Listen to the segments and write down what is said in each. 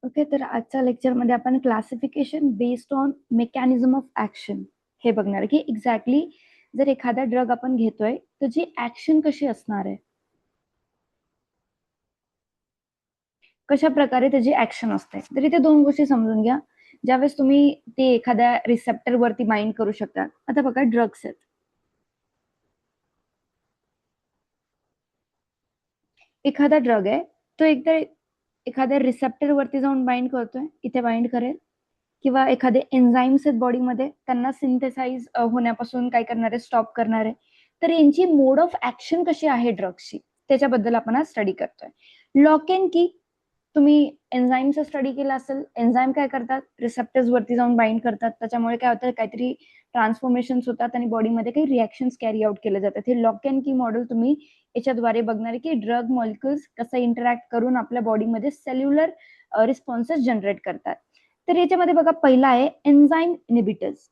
Okay, तर आजच्या लेक्चरमध्ये आपण classification based on mechanism of action हे बघणार की एक्झॅक्टली जर एखादा ड्रग आपण घेतोय तर जी ऍक्शन कशी असणार आहे, कशा प्रकारे त्याची ऍक्शन असते. तर इथे दोन गोष्टी समजून घ्या. ज्यावेळेस तुम्ही ते एखाद्या रिसेप्टर वरती बाइंड करू शकता. आता बघा, ड्रग्स आहेत, एखादा ड्रग आहे तो एकदा एखाद्या रिसेप्टर वरती जाऊन बाइंड करतोय, इथे बाइंड करेल, किंवा एखादे एन्झाईम्स आहेत बॉडीमध्ये, त्यांना सिंथेसाइज होण्यापासून काय करणारे, स्टॉप करणारे. तर यांची मोड ऑफ ऍक्शन कशी आहे ड्रग्सची, त्याच्याबद्दल आपण आज स्टडी करतोय. लॉक अँड की, तुम्ही एन्झाईमचा स्टडी केला असेल. एन्झाईम काय करतात, रिसेप्टर्स वरती जाऊन बाइंड करतात, त्याच्यामुळे काय होतं, काहीतरी ट्रान्सफॉर्मेशन्स होतात आणि बॉडीमध्ये काही रिॲक्शन्स कॅरी आउट केले जातात. हे लॉक अँड की मॉडेल तुम्ही याच्याद्वारे बघणार की ड्रग मॉलिक्युल्स कसं इंटरॅक्ट करून आपल्या बॉडीमध्ये सेल्युलर रिस्पॉन्सेस जनरेट करतात. तर याच्यामध्ये बघा, पहिला आहे एन्झाईम इनिबिटर्स.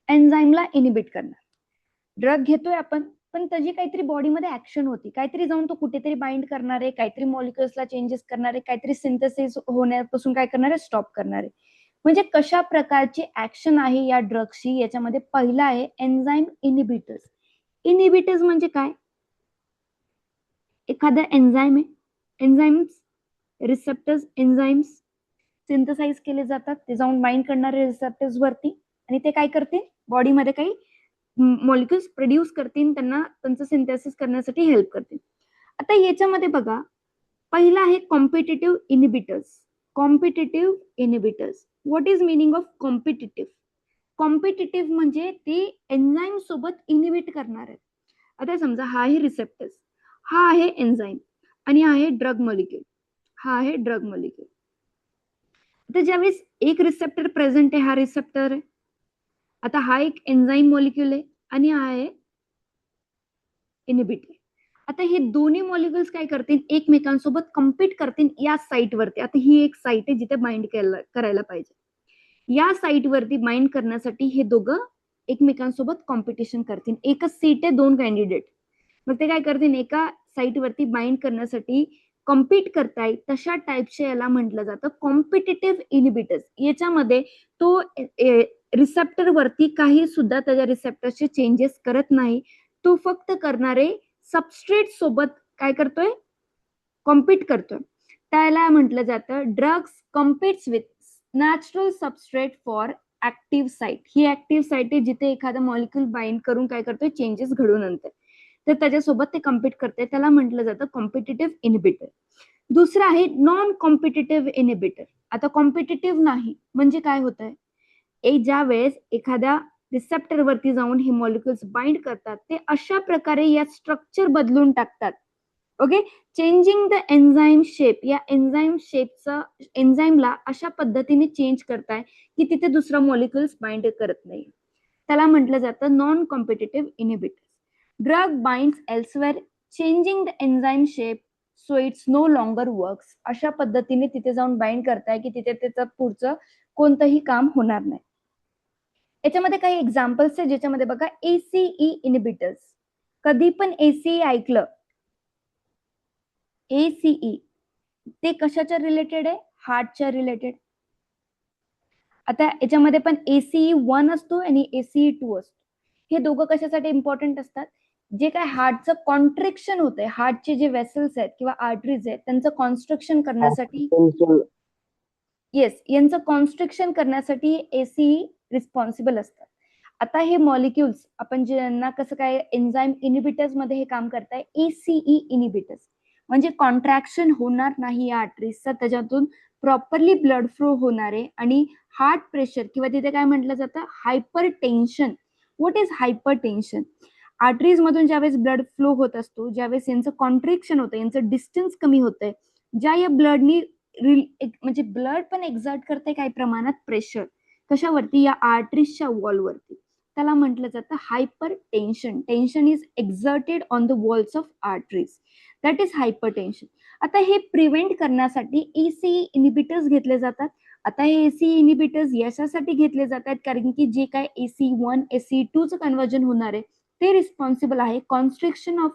एन्झाईमला इनिबिट करणार. ड्रग घेतोय आपण, पण त्याची काहीतरी बॉडीमध्ये ऍक्शन होती, काहीतरी जाऊन तो कुठेतरी बाइंड करणार आहे, काहीतरी मॉलिक्युल्सला चेंजेस करणार आहे, काहीतरी सिंथेसिस होण्यापासून काय करणार आहे, स्टॉप करणार आहे. म्हणजे कशा प्रकारची ऍक्शन आहे या ड्रगची, याच्यामध्ये पहिला आहे एन्झाईम इनिबिटर्स. इनिबिटर्स म्हणजे काय, एखादा एन्झाईम आहे, एन्झाईम्स रिसेप्टर्स एन्झाईम्स सिंथेसाइज केले जातात, ते जाऊन बाइंड करणारे रिसेप्टर्स वरती, आणि ते काय करते, बॉडीमध्ये काही मॉलिक्युल्स प्रोड्यूस करतील, त्यांना त्यांचं सिंथेसिस करण्यासाठी हेल्प करतील. आता याच्यामध्ये बघा, पहिला आहे competitive inhibitors. Competitive inhibitors, what is meaning of competitive? Competitive म्हणजे ते एन्झाईम सोबत इनिबिट करणार आहेत. आता समजा हा आहे रिसेप्टर्स, हा आहे एन्झाईम, आणि हा आहे ड्रग मॉलिक्युल, हा आहे ड्रग मॉलिक्युल. तर ज्यावेळेस एक रिसेप्टर प्रेझेंट आहे, हा रिसेप्टर आहे. आता हा एक एन्झाईम मॉलिक्युल आहे आणि हा आहे इनिबिटर. आता हे दोन्ही मॉलिक्युल्स काय करतील, एकमेकांसोबत कम्पीट करतील या साईट वरती. आता ही एक साईट आहे जिथे बाइंड करायला पाहिजे. या साईट वरती बाइंड करण्यासाठी हे दोघं एकमेकांसोबत कॉम्पिटिशन करतील. एकच सीट आहे, दोन कॅन्डिडेट, मग ते काय करतील, एका साईट वरती बाइंड करण्यासाठी कॉम्पीट करताय. तशा टाईपचे याला म्हटलं जातं कॉम्पिटिटिव्ह इनिबिटर्स. याच्यामध्ये तो रिसेप्टर वरती काही सुद्धा त्याच्या रिसेप्टरचे चेंजेस करत नाही, तो फक्त करणारे सबस्ट्रेट सोबत काय करतोय, कॉम्पीट करतोय. त्याला म्हटलं जातं drugs competes with natural substrate for active site. ही ऍक्टिव्ह साईट आहे जिथे एखादा मॉलिक्युल बाइंड करून काय करतोय, चेंजेस घडवून आणते, तर त्याच्यासोबत ते कम्पीट करते. त्याला म्हटलं जातं कॉम्पिटिटिव्ह इनिबिटर. दुसरं आहे नॉन कॉम्पिटिटिव्ह इनिबिटर. आता कॉम्पिटिटिव्ह नाही म्हणजे काय होत आहे, ज्या वेळेस एखाद्या रिसेप्टर वरती जाऊन हे मॉलिक्युल्स बाइंड करतात, ते अशा प्रकारे या स्ट्रक्चर बदलून टाकतात. Okay, changing the enzyme shape. या एन्झाईम शेपचं, एन्झाईमला अशा पद्धतीने चेंज करताय की तिथे दुसरा मॉलिक्युल्स बाइंड करत नाही. त्याला म्हटलं जातं non competitive inhibitor. Drug binds elsewhere changing the enzyme shape so it's no longer works. अशा पद्धतीने तिथे जाऊन बाइंड करताय की तिथे त्याचं पुढचं कोणतंही काम होणार नाही. याच्यामध्ये काही एक्झाम्पल्स आहे ज्याच्यामध्ये बघा, एसीई इनिबिटर्स. कधी पण एसीई ऐकलं, एसीई ते कशाच्या रिलेटेड आहे, हार्टच्या रिलेटेड. आता याच्यामध्ये पण एसीई 1 असतो आणि एसीई 2 असतो. हे दोघं कशासाठी इम्पॉर्टंट असतात, जे काय हार्टचं कॉन्ट्रिक्शन होतंय, हार्टचे जे वेसल्स आहेत किंवा आर्टरीज आहेत त्यांचं कॉन्स्ट्रक्शन करण्यासाठी, येस, यांचं कॉन्स्ट्रक्शन करण्यासाठी एसीई रिस्पॉन्सिबल असतात. आता हे मॉलिक्युल्स आपण ज्यांना कसं काय एन्झाईम इनिबिटर्स मध्ये हे काम करताय, एसीई इनिबिटर्स म्हणजे कॉन्ट्रॅक्शन होणार नाही या आर्टरीजचा, त्याच्यातून प्रॉपरली ब्लड फ्लो होणार आहे आणि हार्ट प्रेशर किंवा तिथे काय म्हटलं जातं, hyper tension. What is hyper tension? Arteries मधून ज्यावेळेस ब्लड फ्लो होत असतो, ज्यावेळेस यांचं कॉन्ट्रिक्शन होतं, यांचं डिस्टन्स कमी होतंय, ज्या या ब्लडनी म्हणजे ब्लड पण एक्झर्ट करते काही प्रमाणात प्रेशर कशावरती, या आर्टरीजच्या वॉलवरती. त्याला म्हटलं जातं hyper tension. Tension is exerted on the walls of arteries, that is hyper tension. आता हे प्रिव्हेंट करण्यासाठी एसीई इनिबिटर्स घेतले जातात. आता हे एसीई इनिबिटर्स याच्यासाठी घेतले जातात कारण की जे काय AC1 AC2 चं कन्व्हर्जन होणार आहे ते रिस्पॉन्सिबल आहे कॉन्स्ट्रिक्शन ऑफ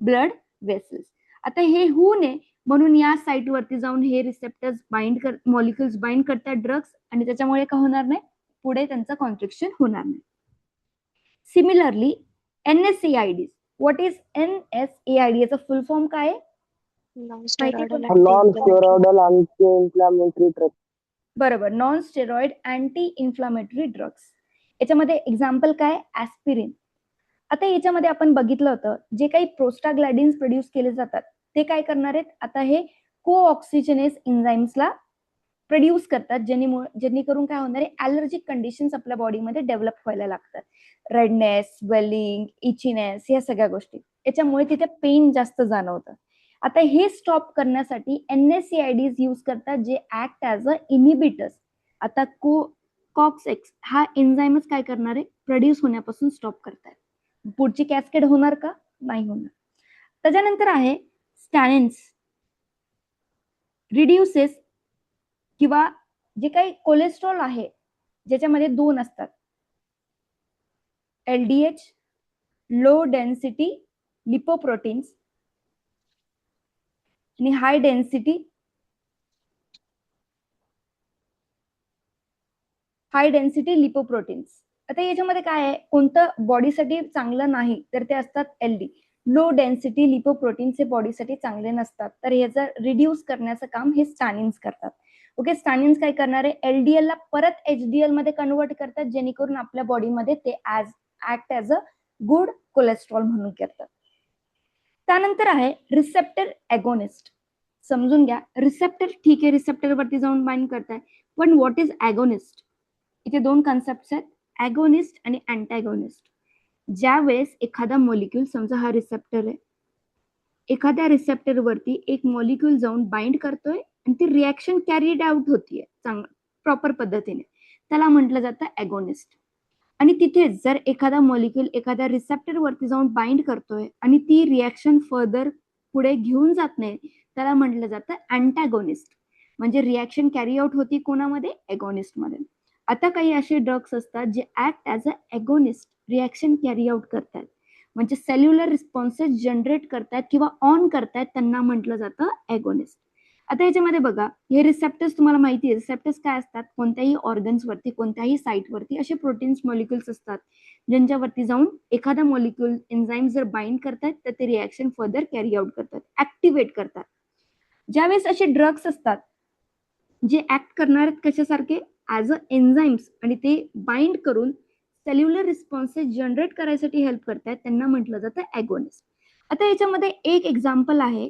ब्लड वेसल्स. आता हे होऊ नये म्हणून या साईटवरती जाऊन हे रिसेप्टर्स मॉलिक्युल्स बाइंड करतात ड्रग्स, आणि त्याच्यामुळे काय होणार नाही, पुढे त्यांचं कॉन्ट्रॅक्शन होणार नाही. Similarly NSAIDs, what is NSAID, याचा फुल फॉर्म काय आहे? Non steroidal anti inflammatory drugs. बरोबर, non steroid anti inflammatory drugs. याच्यामध्ये एक्झाम्पल काय? ऍस्पिरिन. आता याच्यामध्ये आपण बघितलं होतं, जे काही प्रोस्टाग्लॅन्डिन्स प्रोड्यूस केले जातात ते काय करणार आहेत, आता हे कोऑक्सिजनेस एन्झाइम्सला प्रोड्यूस करतात, जेणेकरून काय होणार आहे, ॲलर्जिक कंडिशन्स आपल्या बॉडीमध्ये डेव्हलप व्हायला लागतात. रेडनेस, स्वेलिंग, इचिनेस, या सगळ्या गोष्टी. याच्यामुळे तिथे पेन जास्त जाणवतं. आता हे स्टॉप करण्यासाठी NSAIDs यूज करतात, जे ऍक्ट ॲज अ इनिबिटर्स. आता कॉक्स हा एन्झाइमच काय करणार आहे, प्रोड्यूस होण्यापासून स्टॉप करतात. पुढची कॅस्केड होणार का? नाही होणार. त्याच्यानंतर आहे स्टॅनिन्स. रिड्युसेस किंवा जे काही कोलेस्ट्रॉल आहे, ज्याच्यामध्ये 2 असतात, LDH, लो डेन्सिटी लिपोप्रोटीन्स, आणि हाय डेन्सिटी लिपोप्रोटीन्स. आता याच्यामध्ये काय आहे, कोणतं बॉडीसाठी चांगलं नाही, तर ते असतात LD, लो डेन्सिटी लिपोप्रोटीन्स. हे बॉडीसाठी चांगले नसतात, तर ह्याचं रिड्यूस करण्याचं काम हे स्टॅनिन्स करतात. ओके, स्टॅनिन्स काय करणार आहे, LDL ला परत HDL मध्ये कन्वर्ट करतात, जेणेकरून आपल्या बॉडीमध्ये ते act as a good cholesterol म्हणून करतात. त्यानंतर आहे रिसेप्टर ॲगोनिस्ट. समजून घ्या, रिसेप्टर ठीक आहे, रिसेप्टर वरती जाऊन बाइंड करताय, पण व्हॉट इज ॲगोनिस्ट? इथे 2 कन्सेप्ट आहेत, ॲगोनिस्ट आणि अँटॅगोनिस्ट. ज्या वेळेस एखादा मॉलिक्यूल, समजा हा रिसेप्टर आहे, एखाद्या रिसेप्टर वरती एक मॉलिक्यूल जाऊन बाइंड करतोय आणि ती रिॲक्शन कॅरीड आउट होतीये प्रॉपर पद्धतीने, त्याला म्हटलं जातं ॲगोनिस्ट. आणि तिथेच जर एखादा मॉलिक्यूल एखाद्या रिसेप्टर वरती जाऊन बाइंड करतोय आणि ती रिॲक्शन फर्दर पुढे घेऊन जात नाही, त्याला म्हटलं जातं अँटॅगोनिस्ट. म्हणजे रिॲक्शन कॅरी आउट होती कोणामध्ये? ॲगोनिस्ट मध्ये. आता काही असे ड्रग्स असतात जे act as a agonist, reaction carry out करतात, म्हणजे सेल्युलर रिस्पॉन्सेस जनरेट करतात किंवा ऑन करतात, त्यांना म्हटलं जातं ॲगोनिस्ट. आता याच्यामध्ये बघा, हे रिसेप्टर्स तुम्हाला माहिती आहे, रिसेप्टर्स काय असतात, कोणत्याही ऑर्गन्स वरती, कोणत्याही साईट वरती असे प्रोटीन्स मॉलिक्युल्स असतात, ज्यांच्यावरती जाऊन एखादा मॉलिक्युल एन्झाइम जर बाइंड करतात, तर ते रिॲक्शन फर्दर कॅरी आउट करतात, ऍक्टिव्हेट करतात. ज्यावेळेस असे ड्रग्स असतात जे ऍक्ट करणार आहेत कशासारखे, ॲज अ एन्झाइम्स, आणि ते बाइंड करून सेल्युलर रिस्पॉन्सेस जनरेट करायसाठी हेल्प करतात, त्यांना म्हटलं जातं ॲगोनिस्ट. आता याच्यामध्ये एक एक्झाम्पल आहे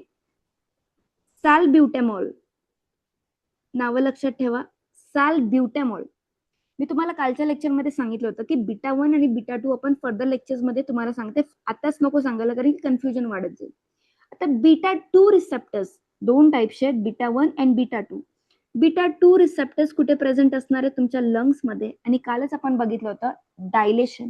सालब्युटॅमॉल. नावं लक्षात ठेवा, सालब्युटॅमॉल. मी तुम्हाला कालच्या लेक्चरमध्ये सांगितलं होतं की β1 आणि β2 आपण फर्दर लेक्चर्समध्ये तुम्हाला सांगते, आताच नको सांगायला, कारण की कन्फ्युजन वाढत जाईल. आता β2 रिसेप्टर्स 2 टाइप्स आहेत, β1 आणि β2. β2 रिसेप्टर्स कुठे प्रेझेंट असणार आहे? तुमच्या लंग्स मध्ये. आणि कालच आपण बघितलं होतं डायलेशन,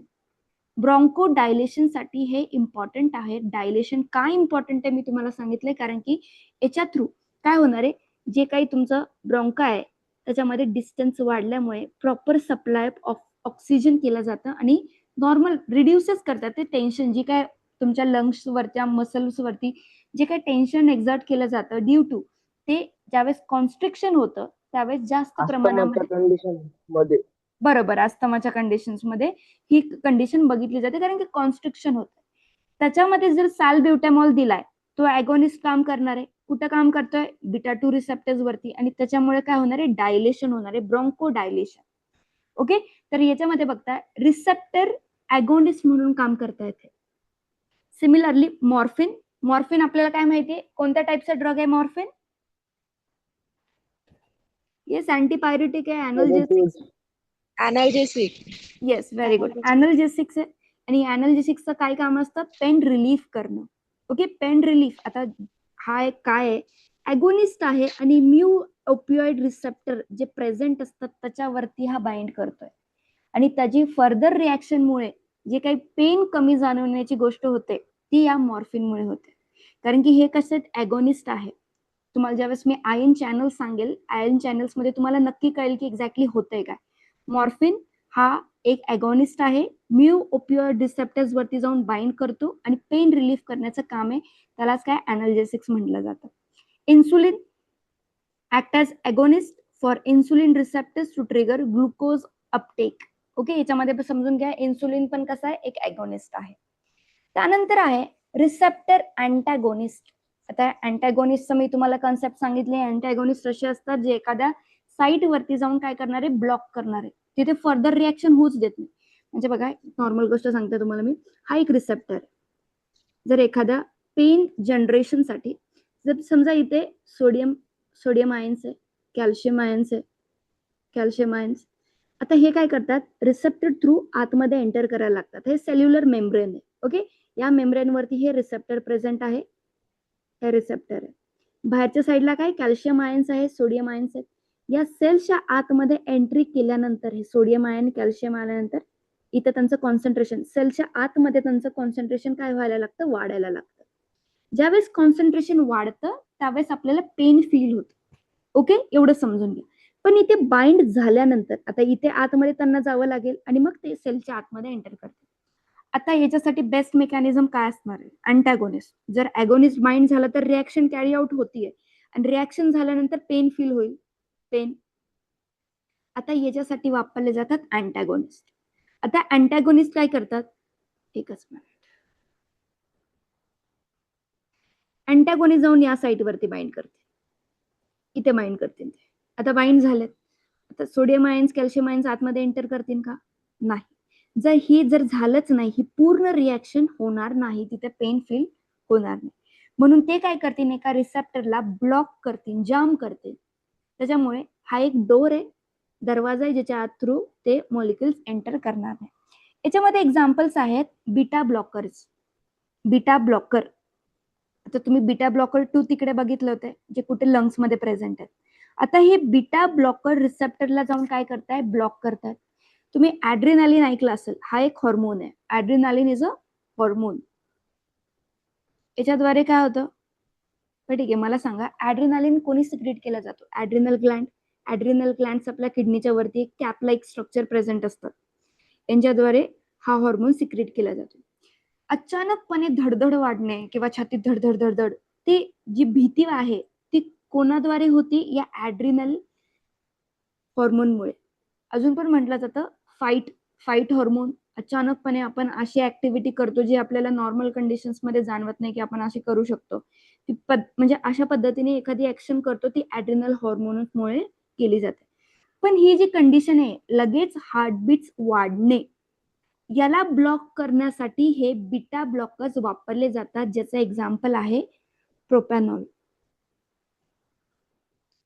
ब्रॉन्को डायलेशन साठी हे इम्पॉर्टंट आहे. डायलेशन काय इम्पॉर्टंट आहे मी तुम्हाला सांगितलंय, कारण की याच्या थ्रू काय होणार आहे, जे काही तुमचं ब्रॉन्का आहे त्याच्यामध्ये डिस्टन्स वाढल्यामुळे प्रॉपर सप्लाय ऑफ ऑक्सिजन केलं जातं आणि नॉर्मल रिड्युसेस करतात ते टेन्शन, जी काय तुमच्या लंग्स वरच्या मसल्स वरती जे काही टेन्शन एक्झर्ट केलं जातं ड्यू टू ते, ज्यावेळेस कॉन्स्ट्रिक्शन होतं त्यावेळेस जास्त प्रमाणामध्ये, कंडिशन मध्ये, बरोबर, अस्थमाच्या कंडिशन्स मध्ये ही कंडिशन बघितली जाते, कारण की कॉन्स्ट्रिक्शन होतं. त्याच्यामध्ये जर सालब्युटॅमॉल दिलाय, तो ॲगोनिस्ट काम करणार आहे. कुठं काम करतोय? β2 रिसेप्टर्स वरती, आणि त्याच्यामुळे काय होणार आहे, डायलेशन होणार आहे, ब्रॉन्को डायलेशन. ओके, तर याच्यामध्ये बघता रिसेप्टर ॲगोनिस्ट म्हणून काम करता येते. Similarly morphine. मॉर्फिन आपल्याला काय माहितीये, कोणत्या टाइपचा ड्रग आहे मॉर्फिन? येस, अँटीपायरेटिक आहे, analgesic. अनाल्जेसिक. Yes, very good, analgesics आहे. आणि एनाल्जेसिक्सचं काय काम असतं? पेन रिलीफ करणं. Okay, pain relief. आता हा एक काय आहे, ॲगोनिस्ट आहे आणि म्यू ओपिओइड रिसेप्टर जे प्रेझेंट असतात त्याच्यावरती हा बाइंड करतोय, आणि त्याची फर्दर रिॲक्शनमुळे जे काही पेन कमी जाणवण्याची गोष्ट होते ती या मॉर्फिनमुळे होते, कारण की हे कसे ॲगोनिस्ट आहे. तुम्हाला ज्यावेळेस मी आयन चॅनल सांगेल, आयन चॅनल्स मध्ये तुम्हाला नक्की कळेल की एक्झॅक्टली होतंय काय. मॉर्फिन हा एक ॲगोनिस्ट आहे, म्यू ओपिओइड रिसेप्टर्स वरती जाऊन बाइंड करतो आणि पेन रिलीफ करण्याचं काम आहे, त्यालाच काय, एनाल्जेसिक्स म्हटलं जातं. Insulin act as agonist for insulin receptors to trigger glucose uptake. Okay, याच्यामध्ये पण समजून घ्या इन्सुलिन पण कसा आहे, एक अगोनिस्ट आहे. त्यानंतर आहे रिसेप्टर अँटॅगोनिस्ट. आता अँटॅगोनिस्टचं मी तुम्हाला कन्सेप्ट सांगितले. अँटॅगोनिस्ट असे असतात जे एखाद्या साईट वरती जाऊन काय करणारे, ब्लॉक करणारे, तिथे फर्दर रिॲक्शन होऊच देत नाही. म्हणजे बघा, नॉर्मल गोष्ट सांगते तुम्हाला मी, हा एक रिसेप्टर आहे. जर एखाद्या पेन जनरेशन साठी जर समजा इथे सोडियम आयन्स आहे, कॅल्शियम आयन्स, आता हे काय करतात, रिसेप्टर थ्रू आतमध्ये एंटर करायला लागतात. हे सेल्युलर मेम्ब्रेन आहे. ओके, या मेम्ब्रेन वरती हे रिसेप्टर प्रेझेंट आहे. हे रिसेप्टर आहे. बाहेरच्या साईडला काय, कॅल्शियम आयन्स आहे, सोडियम आयन्स आहेत. या सेल्सच्या आतमध्ये एंट्री केल्यानंतर हे सोडियम आयन, कॅल्शियम आल्यानंतर इथं त्यांचं कॉन्सन्ट्रेशन, सेलच्या आतमध्ये त्यांचं कॉन्सन्ट्रेशन काय व्हायला लागतं, वाढायला लागतं. ज्यावेळेस कॉन्सन्ट्रेशन वाढतं त्यावेळेस आपल्याला पेन फील होतं. ओके, एवढं समजून घ्या. पण इथे बाइंड झाल्यानंतर आता इथे आतमध्ये त्यांना जावं लागेल आणि मग ते सेलच्या आतमध्ये एंटर करते. आता याच्यासाठी बेस्ट मेकॅनिझम काय असणार आहे, अँटॅगोनिस्ट. जर अगोनिस्ट बाइंड झालं तर रिॲक्शन कॅरी आउट होतीये आणि रिॲक्शन झाल्यानंतर पेन फील होईल, पेन. आता याच्यासाठी वापरले जातात अँटॅगोनिस्ट. आता अँटॅगोनिस्ट काय करतात, एकच मिनिट. अँटॅगोनिस्ट जाऊन या साईट वरती बाइंड करते, इथे बाइंड करतील ते. आता बाइंड झालेत. आता सोडियम आयन्स, कॅल्शियम आयन्स आतमध्ये एंटर करतील का, नाही. जर झालंच नाही, ही पूर्ण रिॲक्शन होणार नाही, तिथे पेन फील होणार नाही. म्हणून ते काय करतील, एका रिसेप्टरला ब्लॉक करतील, जाम करतील. त्याच्यामुळे हा एक डोर आहे, दरवाजा आहे, ज्याच्या थ्रू ते मॉलिक्युल्स एंटर करणार नाही. याच्यामध्ये एक्झाम्पल्स आहेत बीटा ब्लॉकर्स. बीटा ब्लॉकर, आता तुम्ही बीटा ब्लॉकर 2 तिकडे बघितले होते, जे कुठे लंग्स मध्ये प्रेझेंट आहेत. आता हे बीटा ब्लॉकर रिसेप्टरला जाऊन काय करताय, ब्लॉक करतायत. तुम्ही ऍड्रेनालिन ऐकलं असेल, हा एक हॉर्मोन आहे. ऍड्रेनालिन इज अ हॉर्मोन. याच्याद्वारे काय होतं, ठीक आहे, मला सांगा ऍड्रेनालिन कोणी सिक्रेट केला जातो, ऍड्रिनल ग्लँड. ऍड्रिनल ग्लँड्स आपल्या किडनीच्या वरती एक कॅप लाईक स्ट्रक्चर प्रेझेंट असतात, यांच्याद्वारे हा हॉर्मोन सिक्रेट केला जातो. अचानकपणे धडधड वाढणे किंवा छातीत धडधड धडधड, ती जी भीती आहे ती कोणाद्वारे होती, या ऍड्रिनल हॉर्मोनमुळे. अजून पण म्हटलं जातं फाईट हॉर्मोन. अचानकपणे आपण अशी ऍक्टिव्हिटी करतो जी आपल्याला नॉर्मल कंडिशन्स मध्ये जाणवत नाही की आपण अशी करू शकतो. म्हणजे अशा पद्धतीने एखादी ऍक्शन करतो ती ऍड्रिनल हॉर्मोनमुळे केली जाते. पण ही जी कंडिशन आहे, लगेच हार्टबीट्स वाढणे, याला ब्लॉक करण्यासाठी हे बीटा ब्लॉकर्स वापरले जातात, ज्याचं एक्झाम्पल आहे प्रोपॅनॉल.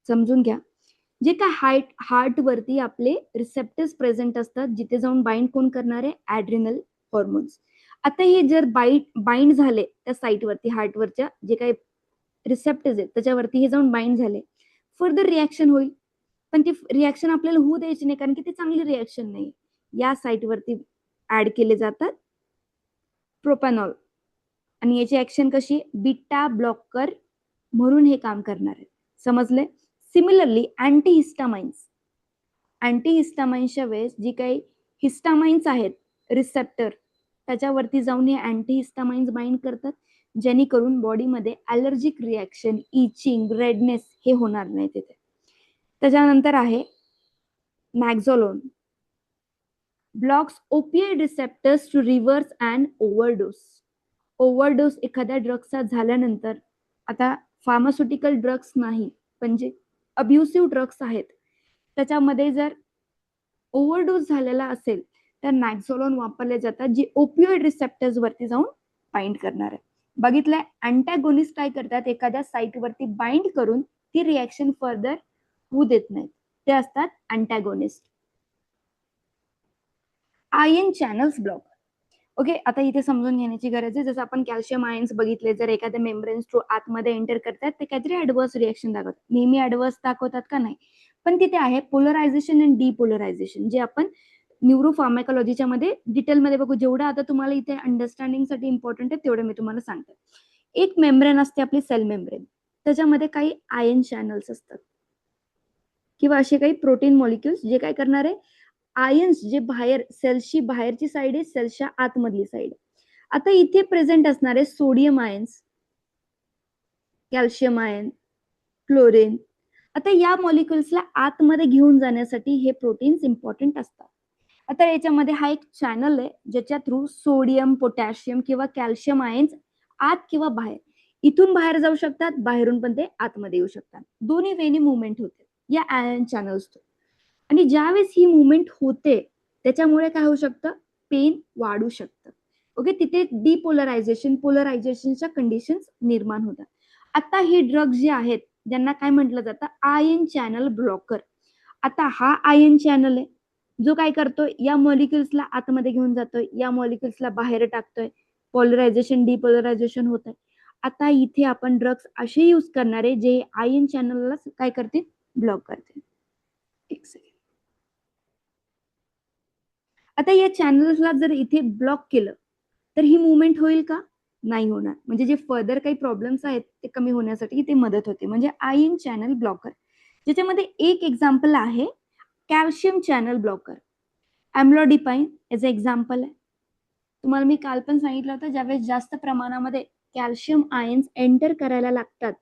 समजून घ्या, जे काय हार्ट वरती आपले रिसेप्टर्स प्रेझेंट असतात, जिथे जाऊन बाइंड कोण करणारे, ऍड्रिनल हॉर्मोन्स. आता हे जर बाइंड झाले त्या साईट वरती, हार्टवरच्या जे काही रिसेप्टर्स आहेत त्याच्यावरती हे जाऊन बाइंड झाले, फर्दर रिॲक्शन होईल. पण ती रिॲक्शन आपल्याला होऊ द्यायची नाही, कारण की ती चांगली रिॲक्शन नाही. या साईट वरती ऍड केले जातात प्रोपॅनॉल, आणि याची ऍक्शन कशी, बीटा ब्लॉकर म्हणून हे काम करणार आहे. समजले. सिमिलरली अँटीहिस्टामाइन्सच्या वेळेस जी काही हिस्टामाइन्स आहेत रिसेप्टर, त्याच्यावरती जाऊन हे अँटीहिस्टामाइन्स बाइंड करतात, जेणेकरून बॉडीमध्ये ॲलर्जिक रिॲक्शन, इचिंग, रेडनेस हे होणार नाही तिथे. त्याच्यानंतर आहे naloxone. Blocks opioid receptors to reverse and overdose एखाद्या ड्रग्सचा झाल्यानंतर, आता फार्मास्युटिकल ड्रग्स नाही पण जे अब्युसिव्ह ड्रग्स आहेत त्याच्यामध्ये जर ओव्हरडोस झालेला असेल तर नॅक्झोलोन वापरले जातात, जे ओपिओइड रिसेप्टर्स वरती जाऊन बाइंड करणार आहे. बघितलंय, अँटॅगोनिस्ट काय करतात, एखाद्या साईट वरती बाइंड करून ती रिॲक्शन फर्दर होऊ देत नाहीत, ते असतात antagonist. Ion channels block. Okay, आता इथे समजून घेण्याची गरज आहे. जसं आपण कॅल्शियम आयन्स बघितले, जर एखाद्या मेम्ब्रेन्स थ्रू आतमध्ये एंटर करतात ते काहीतरी ऍडव्हर्स रिॲक्शन दाखवतात. नेहमी ऍडव्हर्स दाखवतात का, नाही. पण तिथे आहे पोलरायझेशन अँड डिपोलरायझेशन, जे आपण न्यूरोफार्माकोलॉजीच्या मध्ये डिटेलमध्ये बघू. जेवढं आता तुम्हाला इथे अंडरस्टँडिंग साठी इम्पॉर्टंट आहे तेवढं मी तुम्हाला सांगते. एक मेम्ब्रेन असते आपली सेल मेम्ब्रेन, त्याच्यामध्ये काही आयन चॅनल्स असतात किंवा असे काही प्रोटीन मॉलिक्युल्स जे काय करणार आहे, आयन्स जे बाहेर सेल्सची बाहेरची साईड आहे, सेल्सच्या आतमधली साईड. आता इथे प्रेझेंट असणारे sodium ions, calcium ion, fluorine. आता या मॉलिक्युल्सला आतमध्ये घेऊन जाण्यासाठी हे प्रोटीन्स इम्पॉर्टंट असतात. आता याच्यामध्ये हा एक चॅनल आहे ज्याच्या थ्रू सोडियम, पोटॅशियम किंवा कॅल्शियम आयन्स आत किंवा बाहेर, इथून बाहेर जाऊ शकतात, बाहेरून पण ते आतमध्ये येऊ शकतात. दोन्ही वेनी मुवमेंट होते या आयन चॅनल्स थ्रू. आणि ज्यावेळेस ही मुवमेंट होते त्याच्यामुळे काय होऊ शकतं, पेन वाढू शकतं. ओके, तिथे डिपोलरायझेशन, पोलरायझेशनच्या कंडिशन्स निर्माण होतात. आता हे ड्रग्ज जे आहेत ज्यांना काय म्हटलं जातं, आयन चॅनल ब्लॉकर. आता हा आयन चॅनल आहे जो काय करतोय, या मॉलिक्युल्सला आतमध्ये घेऊन जातोय, या मॉलिक्युल्सला बाहेर टाकतोय, पोलरायझेशन डिपोलरायझेशन होत आहे. आता इथे आपण ड्रग्स असे यूज करणार आहे जे आयन चॅनलला काय करतील, ब्लॉक करतील. एक सेकंड. आता या चॅनल्सला जर इथे ब्लॉक केलं तर ही मुवमेंट होईल का, नाही होणार. म्हणजे जे फर्दर काही प्रॉब्लेम्स आहेत ते कमी होण्यासाठी इथे मदत होते. म्हणजे आयन चॅनल ब्लॉकर, ज्याच्यामध्ये एक एक्झाम्पल आहे calcium channel blocker. Amlodipine as a example आहे. तुम्हाला मी काल पण सांगितलं होतं, ज्यावेळेस जास्त प्रमाणामध्ये कॅल्शियम आयन्स एंटर करायला लागतात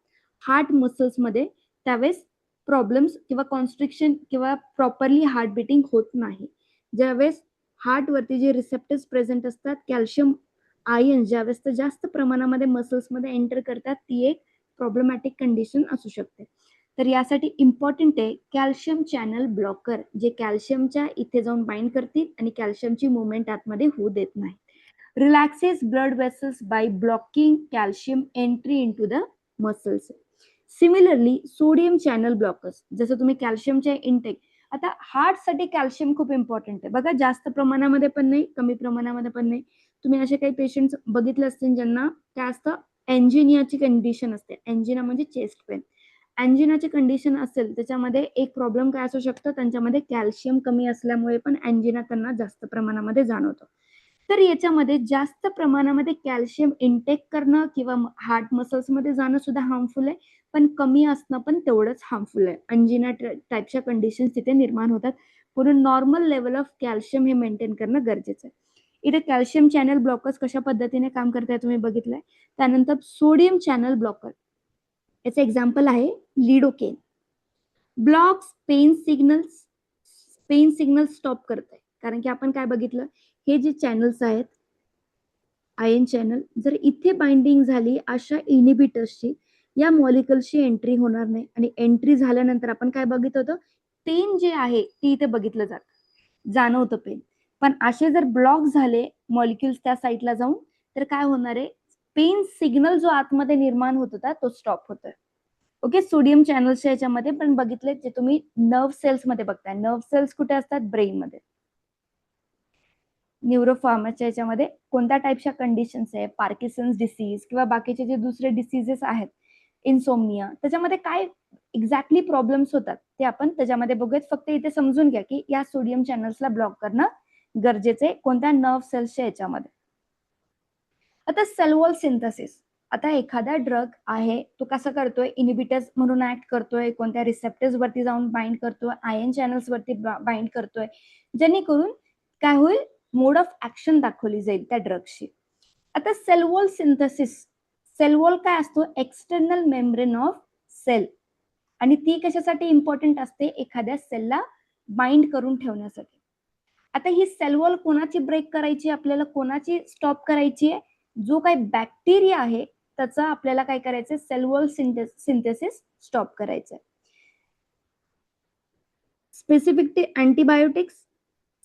हार्ट मसल्समध्ये त्यावेळेस प्रॉब्लेम्स किंवा कॉन्स्ट्रिक्शन किंवा प्रॉपरली हार्ट बिटिंग होत नाही. ज्यावेळेस हार्ट वरती जे रिसेप्टर्स प्रेझेंट असतात, कॅल्शियम आयन्स ज्यावेळेस ते जास्त प्रमाणामध्ये मसल्समध्ये एंटर करतात, ती एक प्रॉब्लेमॅटिक कंडिशन असू शकते. तर यासाठी इम्पॉर्टंट आहे कॅल्शियम चॅनल ब्लॉकर, जे कॅल्शियमच्या इथे जाऊन बाइंड करतील आणि कॅल्शियमची मुवमेंट आतमध्ये होऊ देत नाही. Relaxes blood vessels by blocking calcium entry into the muscles. Similarly sodium channel blockers, जसं तुम्ही कॅल्शियमचे इंटेक, आता हार्टसाठी कॅल्शियम खूप इम्पॉर्टंट आहे बघा, जास्त प्रमाणामध्ये पण नाही, कमी प्रमाणामध्ये पण नाही. तुम्ही असे काही पेशंट्स बघितले असतील ज्यांना काय असतं, एन्जिनियाची कंडिशन असते. एन्जिना म्हणजे चेस्ट पेन. अँजिनाची कंडिशन असेल त्याच्यामध्ये एक प्रॉब्लेम काय असू शकतं, त्यांच्यामध्ये कॅल्शियम कमी असल्यामुळे पण अँजिना त्यांना जास्त प्रमाणामध्ये जाणवतो. तर याच्यामध्ये जास्त प्रमाणामध्ये कॅल्शियम इंटेक करणं किंवा हार्ट मसल्समध्ये जाणं सुद्धा हार्मफुल आहे, पण कमी असणं पण तेवढंच हार्मफुल आहे. अंजिना टाईपच्या कंडिशन तिथे निर्माण होतात. म्हणून नॉर्मल लेवल ऑफ कॅल्शियम हे मेंटेन करणं गरजेचं आहे. इथे कॅल्शियम चॅनल ब्लॉकर्स कशा पद्धतीने काम करताय तुम्ही बघितलंय. त्यानंतर सोडियम चॅनल ब्लॉकर, याचं एक्झाम्पल आहे lidocaine. Blocks pen signal stop करताय. कारण की आपण काय बघितलं, हे जे चॅनल्स आहेत आयन चॅनल, जर इथे बाइंडिंग झाली अशा इनिबिटर्सची, या मॉलिक्युल्सची एंट्री होणार नाही. आणि एंट्री झाल्यानंतर आपण काय बघित होतं, पेन जे आहे ते इथे बघितलं जातं, जाणवतं पेन. पण असे जर ब्लॉक झाले मॉलिक्युल्स त्या साईडला जाऊन, तर काय होणार आहे, पेन सिग्नल जो आतमध्ये निर्माण होत होता तो स्टॉप होतोय. ओके, सोडियम चॅनल्सच्या याच्यामध्ये पण बघितले, जे तुम्ही नर्व सेल्स मध्ये बघताय. नर्व सेल्स कुठे असतात, ब्रेन मध्ये. न्यूरोफार्माच्या याच्यामध्ये कोणत्या टाईपच्या कंडिशन्स आहे, पार्किन्सन्स डिसीज किंवा बाकीचे जे दुसरे डिसीजेस आहेत, इन्सोमनिया, त्याच्यामध्ये काय एक्झॅक्टली प्रॉब्लेम्स होतात ते आपण त्याच्यामध्ये बघूयात. फक्त इथे समजून घ्या की या सोडियम चॅनल्सला ब्लॉक करणं गरजेचं आहे कोणत्या नर्व सेल्सच्या याच्यामध्ये. आता सेल वॉल सिंथेसिस, आता एखादा ड्रग आहे तो कसा करतोय, इनिबिटर्स म्हणून ऍक्ट करतोय, कोणत्या रिसेप्टर्स वरती जाऊन बाइंड करतोय, आयन चॅनल्स वरती बाइंड करतोय, जेणेकरून काय होईल, मोड ऑफ ऍक्शन दाखवली जाईल त्या ड्रगची. आता cell wall synthesis, cell wall काय असतो, एक्सटर्नल मेम्ब्रेन ऑफ सेल, आणि ती कशासाठी इम्पॉर्टंट असते, एखाद्या सेलला बाइंड करून ठेवण्यासाठी. आता ही सेल वॉल कोणाची ब्रेक करायची, आपल्याला कोणाची स्टॉप करायची आहे, जो काही बॅक्टेरिया आहे त्याचा आपल्याला काय करायचंय, सेल वॉल सिंथेसिस स्टॉप करायचंय. स्पेसिफिक ते antibiotics,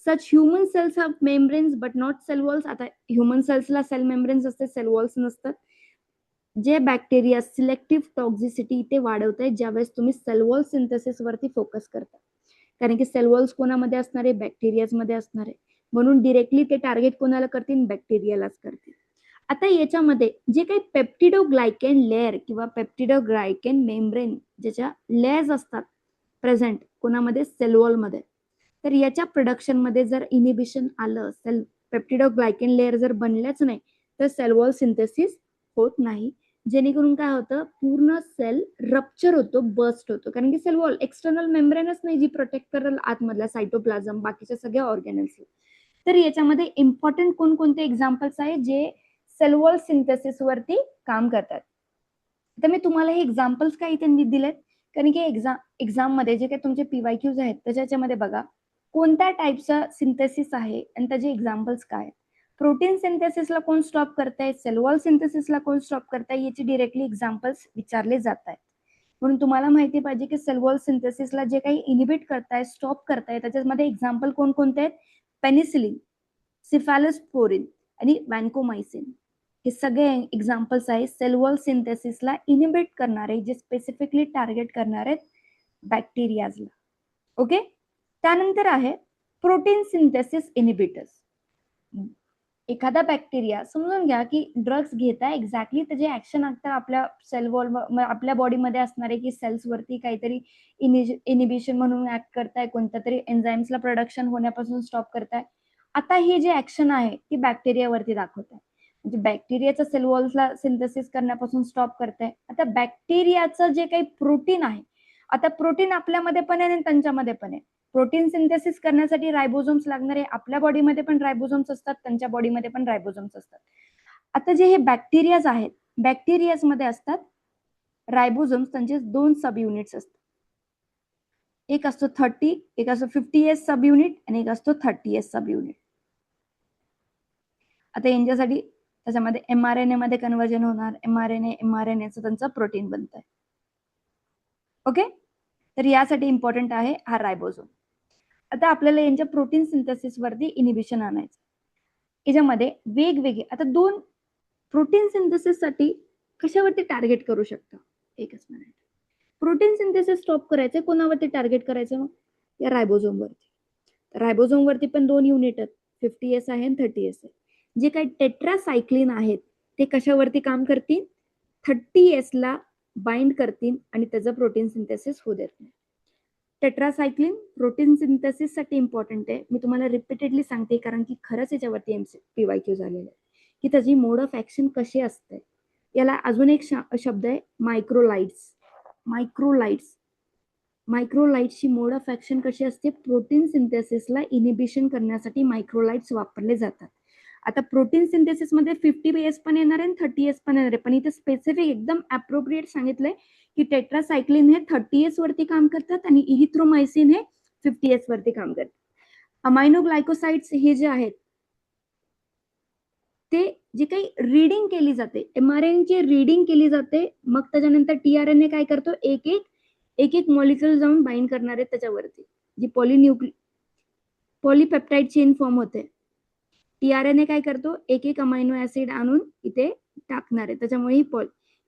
such human cells have membranes but not cell walls. आता ह्युमन सेल्सला सेल मेम्ब्रेन्स असते, सेल वॉल्स नसतात. जे बॅक्टेरिया सिलेक्टिव्ह टॉक्झिसिटी इथे वाढवत आहे ज्यावेळेस तुम्ही सेल वॉल सिंथेसिस वरती फोकस करता. कारण की सेल वॉल्स कोणामध्ये असणार आहे, बॅक्टेरियाज मध्ये असणार आहे. म्हणून डिरेक्टली ते टार्गेट कोणाला करतील, बॅक्टेरियालाच करतील. आता याच्यामध्ये जे काही पेप्टिडोग्लायकेन लेअर किंवा पेप्टिडोग्लायकेन मेम्ब्रेन ज्याच्या लेयर्स असतात प्रेझेंट कोणामध्ये, सेल वॉल मध्ये, तर याच्या प्रोडक्शन मध्ये जर इनिबिशन आलं, सेल पेप्टिडोग्लायकेन लेअर जर बनल्याच नाही, तर सेल वॉल सिंथेसिस होत नाही. जेणेकरून काय होतं, पूर्ण सेल रप्चर होतो, बस्ट होतो. कारण की सेल वॉल एक्सटर्नल मेम्ब्रेनच नाही जी प्रोटेक्ट करेल आतमधला सायटोप्लाझम, बाकीच्या सगळ्या ऑर्गॅनल्स. तर याच्यामध्ये इम्पॉर्टंट कोणकोणते एक्झाम्पल्स आहेत जे सेल वॉल सिंथेसिस वरती काम करतात. तर मी तुम्हाला हे एक्झाम्पल्स काही त्यांनी दिलेत, कारण की एक्झाम मध्ये जे काही तुमचे PYQs आहेत त्याच्यामध्ये बघा कोणत्या टाईपचा सिंथेसिस आहे आणि त्याचे एक्झाम्पल्स काय. प्रोटीन सिंथेसिसला कोण स्टॉप करताय, सेल वॉल सिंथेसिसला कोण स्टॉप करताय, याची डिरेक्टली एक्झाम्पल्स विचारले जात आहेत. म्हणून तुम्हाला माहिती पाहिजे की सेल वॉल सिंथेसिसला जे काही इनिबिट करताय, स्टॉप करताय, त्याच्यामध्ये एक्झाम्पल कोणकोणते आहेत, पेनिसिलिन, सिफॅलोस्पोरिन आणि वॅन्कोमायसिन. हे सगळे एक्झाम्पल्स आहेत सेल वॉल सिंथेसिसला इनिबिट करणारे, जे स्पेसिफिकली टार्गेट करणार आहेत बॅक्टेरियाजला. ओके. त्यानंतर आहे प्रोटीन सिंथेसिस इनिबिटर्स. एखादा बॅक्टेरिया समजून घ्या की ड्रग्स घेताय, एक्झॅक्टली त्याचे ऍक्शन असतात आपल्या सेल वॉल, आपल्या बॉडीमध्ये असणारे की सेल्स वरती काहीतरी इनिबिशन म्हणून ऍक्ट करताय, कोणत्या तरी एन्झाईम्सला प्रोडक्शन होण्यापासून स्टॉप करताय. आता हे जे ऍक्शन आहे ती बॅक्टेरियावरती दाखवताय, म्हणजे बॅक्टेरियाचा सेल वॉल्सला सिंथेसिस करण्यापासून स्टॉप करताय. आता बॅक्टेरियाचं जे काही प्रोटीन आहे, आता प्रोटीन आपल्यामध्ये पण आहे आणि त्यांच्यामध्ये पण आहे. प्रोटीन सिंथेसिस करण्यासाठी रायबोझोम्स लागणारे, आपल्या बॉडीमध्ये पण रायबोझोम्स असतात, त्यांच्या बॉडीमध्ये पण रायबोझोम्स असतात. आता जे हे बॅक्टेरियाज आहेत, बॅक्टेरियाज मध्ये असतात रायबोझोम्स, त्यांचे 2 सब युनिट्स असतात. एक असतो 30, एक असतो 50S सब युनिट आणि एक असतो 30S सब युनिट. आता यांच्यासाठी त्याच्यामध्ये mRNA मध्ये कन्व्हर्जन होणार, mRNA त्यांचं प्रोटीन बनतंय. ओके. तर यासाठी इम्पॉर्टंट आहे हा रायबोझोम. आता आपल्याला यांच्या प्रोटीन सिंथेसिस वरती इनिबिशन आणायचं. याच्यामध्ये वेगवेगळे आता 2 प्रोटीन सिंथेसिस साठी कशावरती टार्गेट करू शकता. एकच मिनिट. प्रोटीन सिंथेसिस स्टॉप करायचं कोणावरती टार्गेट करायचं, मग या रायबोझोम वरती. रायबोझोम वरती पण 2 युनिट आहेत, 50S आहे आणि 30S आहे. जे काही टेट्रासायक्लिन आहेत ते कशावरती काम करतील, 30S ला बाइंड करतील आणि त्याचं प्रोटीन सिंथेसिस होऊ देत नाही. टेट्रासायक्लिन प्रोटीन सिंथेसिस साठी इम्पॉर्टंट आहे. मी तुम्हाला रिपीटेडली सांगते कारण की खरंच याच्यावरती PYQ झालेलं आहे की त्याची मोड ऑफ ऍक्शन कशी असते. याला अजून एक शब्द आहे मायक्रोलाइट्स. मायक्रोलाइट्सची मोड ऑफ ऍक्शन कशी असते, प्रोटीन सिंथेसिसला इनिबिशन करण्यासाठी मायक्रोलाइट्स वापरले जातात. आता प्रोटीन सिंथेसिस मध्ये 50S पण येणार आहे आणि 30S पण येणार आहे, पण इथे स्पेसिफिक एकदम अप्रोप्रिएट सांगितलंय की टेट्रासायक्लिन हे 30S वरती काम करतात आणि इरिथ्रोमायसिन हे 50S वरती काम करतात. अमायनोग्लायकोसाइड्स हे जे आहेत ते जे काही रीडिंग केली जाते, mRNA ची रीडिंग केली जाते, मग त्याच्यानंतर tRNA काय करतो, एक एक मॉलिक्युल जाऊन बाइंड करणार आहे त्याच्यावरती, जी पॉलीपेप्टाइड चेन फॉर्म होते. tRNA काय करतो, एक अमायनो ऍसिड आणून इथे टाकणार आहे, त्याच्यामुळे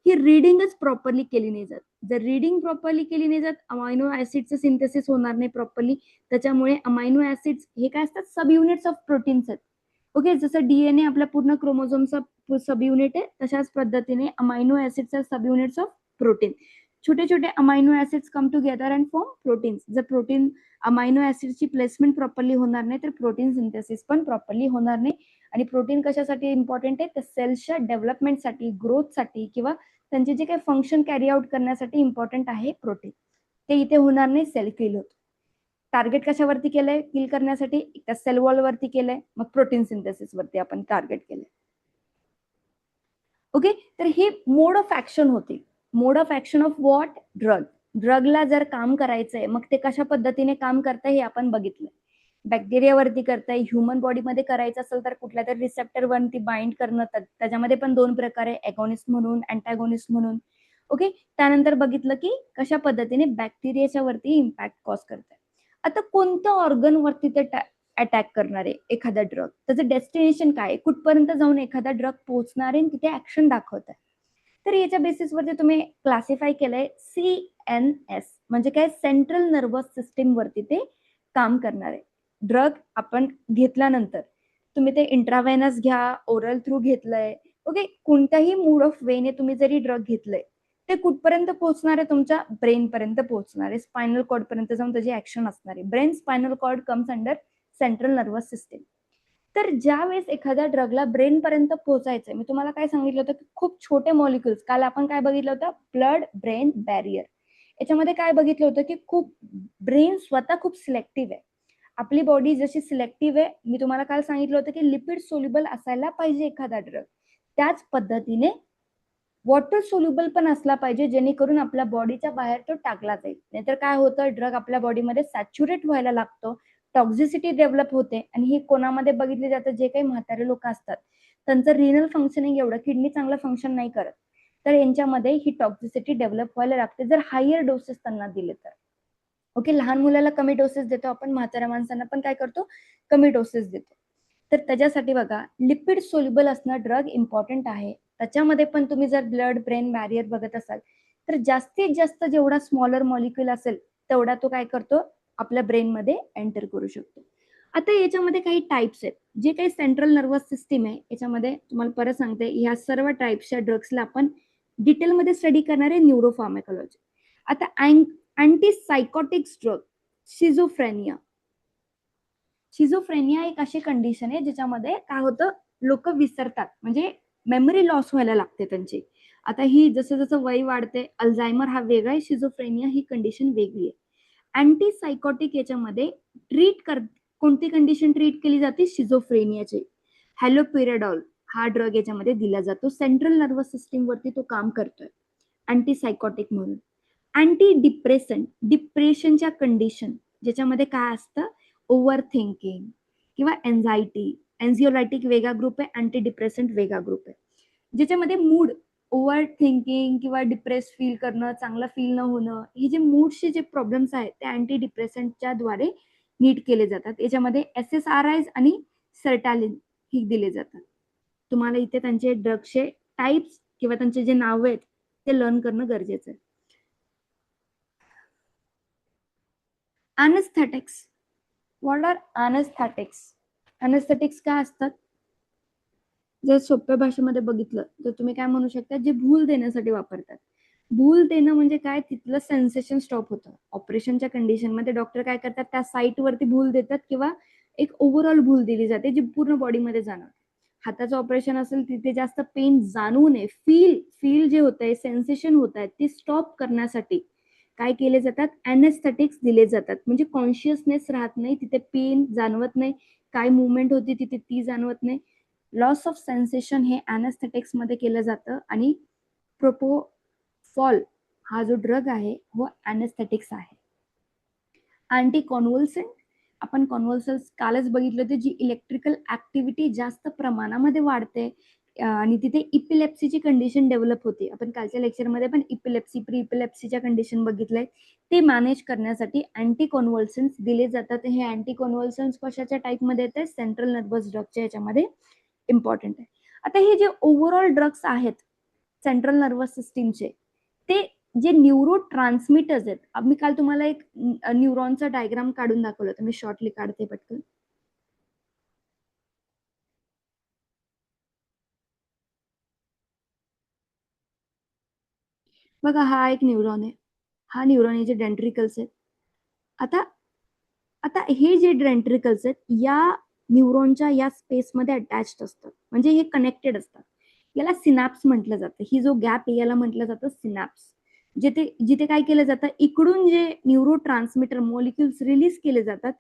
ही रीडिंगच प्रॉपरली केली नाही जात. जर रीडिंग प्रॉपरली केली नाही जात, अमायनो ऍसिडचं सिंथेसिस होणार नाही प्रॉपरली. त्याच्यामुळे अमायनो ऍसिड्स हे काय असतात, सब युनिट्स ऑफ प्रोटीन्स आहेत. ओके. जसं DNA आपल्या पूर्ण क्रोमोझोमचा सब युनिट आहे, तशाच पद्धतीने amino acids sub units of protein. छोटे छोटे amino acids come together and form proteins. जर प्रोटीन अमायनो ऍसिडची प्लेसमेंट प्रॉपरली होणार नाही तर प्रोटीन सिंथेसिस पण प्रॉपरली होणार नाही. आणि प्रोटीन कशासाठी इम्पॉर्टंट आहे, तर सेल्सच्या डेव्हलपमेंटसाठी, ग्रोथसाठी किंवा त्यांचे जे काही फंक्शन कॅरी आउट करण्यासाठी इम्पॉर्टंट आहे प्रोटीन. ते इथे होणार नाही, सेल किल होतो. टार्गेट कशावरती केलंय, किल करण्यासाठी, त्या सेल वॉल वरती केलंय, मग प्रोटीन सिंथेसिस वरती आपण टार्गेट केलंय. ओके. तर हे मोड ऑफ ऍक्शन होते. मोड ऑफ ऍक्शन ऑफ व्हॉट, ड्रगला जर काम करायचंय मग ते कशा पद्धतीने काम करतंय हे आपण बघितलं. बॅक्टेरियावरती करताय, ह्युमन बॉडीमध्ये करायचं असेल तर कुठल्या तरी रिसेप्टर वरती बाइंड करणं, त्याच्यामध्ये पण 2 प्रकार आहे, एगोनिस्ट म्हणून, अँटागोनिस्ट म्हणून. ओके. त्यानंतर बघितलं की कशा पद्धतीने बॅक्टेरियाच्या वरती इम्पॅक्ट कॉज करताय. आता कोणत्या ऑर्गन वरती ते अटॅक करणार आहे एखादा ड्रग, त्याचं डेस्टिनेशन काय, कुठपर्यंत जाऊन एखादा ड्रग पोहोचणार आहे, तिथे ऍक्शन दाखवत आहे. तर याच्या बेसिसवरती तुम्ही क्लासिफाय केलंय CNS, म्हणजे काय, सेंट्रल नर्वस सिस्टीम वरती ते काम करणार आहे. ड्रग आपण घेतल्यानंतर तुम्ही ते इंट्राव्हेनस घ्या, ओरल थ्रू घेतलंय, ओके, कोणत्याही मोड ऑफ वेने तुम्ही जरी ड्रग घेतलंय ते कुठपर्यंत पोहोचणार आहे, तुमच्या ब्रेन पर्यंत पोहोचणार आहे, स्पायनल कॉर्ड पर्यंत जाऊन त्याची ऍक्शन असणार आहे. Brain spinal cord comes under central nervous system. तर ज्या वेळेस एखाद्या ड्रगला ब्रेन पर्यंत पोहोचायचंय, मी तुम्हाला काय सांगितलं होतं की खूप छोटे मॉलिक्युल्स, काल आपण काय बघितलं होतं, ब्लड ब्रेन बॅरियर. याच्यामध्ये काय बघितलं होतं की खूप ब्रेन स्वतः खूप सिलेक्टिव्ह आहे. आपली बॉडी जशी सिलेक्टिव्ह आहे, मी तुम्हाला काल सांगितलं होतं की लिपिड सोल्युबल असायला पाहिजे एखादा ड्रग, त्याच पद्धतीने वॉटर सोल्युबल पण असला पाहिजे, जेणेकरून आपल्या बॉडीच्या बाहेर तो टाकला जाईल. नाहीतर काय होतं, ड्रग आपल्या बॉडीमध्ये सॅच्युरेट व्हायला लागतो, टॉक्झिसिटी डेव्हलप होते, आणि हे कोणामध्ये बघितले जातं, जे काही म्हातारे लोक असतात त्यांचं रिनल फंक्शनिंग एवढं, किडनी चांगलं फंक्शन नाही करत, तर यांच्यामध्ये ही टॉक्झिसिटी डेव्हलप व्हायला लागते जर हायर डोसेस त्यांना दिले तर. ओके, लहान मुलाला कमी डोसेस देतो आपण, म्हाताऱ्या माणसांना पण काय करतो, कमी डोसेस देतो. तर त्याच्यासाठी बघा, लिपिड सोल्युबल असणं ड्रग इम्पॉर्टंट आहे. त्याच्यामध्ये पण तुम्ही जर ब्लड ब्रेन बॅरियर बघत असाल तर जास्तीत जास्त जेवढा स्मॉलर मॉलिक्युल असेल तेवढा तो काय करतो, आपल्या ब्रेनमध्ये एंटर करू शकतो. आता याच्यामध्ये काही टाइप्स आहेत. जे काही सेंट्रल नर्वस सिस्टीम आहे याच्यामध्ये तुम्हाला परत सांगते, ह्या सर्व टाइप्सच्या ड्रग्सला आपण डिटेलमध्ये स्टडी करणार आहे न्यूरोफार्माकोलॉजी. आता अँटी सायकोटिक्स ड्रग, शिझोफ्रेनिया. शिझोफ्रेनिया एक अशी कंडिशन आहे ज्याच्यामध्ये काय होतं, लोक विसरतात, म्हणजे मेमरी लॉस व्हायला लागते त्यांची. आता ही जसं जसं वय वाढते, अल्झायमर हा वेगळा आहे, शिझोफ्रेनिया ही कंडिशन वेगळी आहे. अँटी सायकोटिक याच्यामध्ये कोणती कंडिशन ट्रीट केली जाते, शिझोफ्रेनियाची. हॅलोपेरिडॉल हा ड्रग याच्यामध्ये दिला जातो, सेंट्रल नर्वस सिस्टीम वरती तो काम करतोय अँटी सायकोटिक म्हणून. अँटी डिप्रेशन, डिप्रेशनच्या कंडिशन ज्याच्यामध्ये काय असतं, ओव्हर थिंकिंग किंवा एन्झायटिक वेगळा ग्रुप आहे, अँटी डिप्रेसंट वेगळा ग्रुप आहे. ज्याच्यामध्ये मूड, ओव्हर थिंकिंग किंवा डिप्रेस फील करणं, चांगलं फील न होणं, हे जे मूडचे जे प्रॉब्लेम्स आहेत ते अँटी डिप्रेसंटच्या द्वारे नीट केले जातात. याच्यामध्ये SSRIs आणि सर्टालिन ही दिले जातात. तुम्हाला इथे त्यांचे ड्रग्सचे टाइप्स किंवा त्यांचे जे नाव आहेत ते लर्न करणं गरजेचं आहे. अनेस्थेटिक्स. What R अनेस्थेटिक्स? अनेस्थेटिक्स काय असतात, जर सोप्या भाषेमध्ये बघितलं तर तुम्ही काय म्हणू शकता, जे भूल देण्यासाठी वापरतात. भूल देणं म्हणजे काय, तिथलं सेन्सेशन स्टॉप होतं. ऑपरेशनच्या कंडिशन मध्ये डॉक्टर काय करतात, त्या साईट वरती भूल देतात किंवा एक ओव्हरऑल भूल दिली जाते जी पूर्ण बॉडीमध्ये जाणार. हाताचं ऑपरेशन असेल तिथे जास्त पेन जाणवू नये, फील जे होत आहे, सेन्सेशन होत आहे, ते स्टॉप करण्यासाठी काय केले जातात, अनेस्थेटिक्स दिले जातात. म्हणजे कॉन्शियसनेस राहत नाही, तिथे पेन जाणवत नाही, काय मुवमेंट होती तिथे ती जाणवत नाही. लॉस ऑफ सेन्सेशन हे अनेस्थेटिक्स मध्ये केलं जातं. आणि प्रोपोफॉल हा जो ड्रग आहे हो अनेस्थेटिक्स आहे. अँटी कॉन्व्हल्संट, आपण कॉन्व्हल्सन्स कालच बघितलं होते, जी इलेक्ट्रिकल ऍक्टिव्हिटी जास्त प्रमाणामध्ये वाढते आणि तिथे इपिलेप्सीची कंडिशन डेव्हलप होते. आपण कालच्या लेक्चरमध्ये पण इपिलेप्सी, प्री इपिलेप्सीच्या कंडिशन बघितलंय. ते मॅनेज करण्यासाठी अँटी कॉन्व्हल्सन्स दिले जातात. हे अँटी कॉन्व्हल्सन्स कशाच्या टाईपमध्ये येते, सेंट्रल नर्वस ड्रगच्या याच्यामध्ये इम्पॉर्टंट आहे. आता हे जे ओव्हरऑल ड्रग्स आहेत सेंट्रल नर्वस सिस्टीमचे, ते जे न्यूरो ट्रान्समिटर्स आहेत, मी काल तुम्हाला एक न्यूरॉनचा डायग्राम काढून दाखवलं होतं, मी शॉर्टली काढते पटकन. बघा हा एक न्यूरॉन आहे, हा न्यूरॉन जे डेंड्रिकल्स आहेत. आता आता हे जे डेंड्रिकल्स आहेत या न्यूरॉनच्या या स्पेसमध्ये अटॅच्ड असतात, म्हणजे हे कनेक्टेड असतात. याला सिनॅप्स म्हटलं जातं. ही जो गॅप आहे याला म्हटलं जातं सिनॅप्स. जिथे जिथे काय केलं जातं, इकडून जे न्यूरो ट्रान्समिटर मॉलिक्युल्स रिलीज केले जातात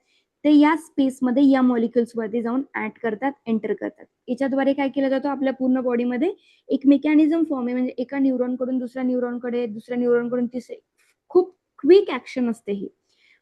ते या स्पेसमध्ये या मॉलिक्युल्स वरती जाऊन ऍड करतात, एंटर करतात. याच्याद्वारे काय केलं जातं, आपल्या पूर्ण बॉडीमध्ये एक मेकॅनिझम फॉर्म आहे, म्हणजे एका न्यूरॉन कडून दुसऱ्या न्यूरॉनकडे, दुसऱ्या न्यूरॉन कडून तिसरे, खूप क्विक ऍक्शन असते ही.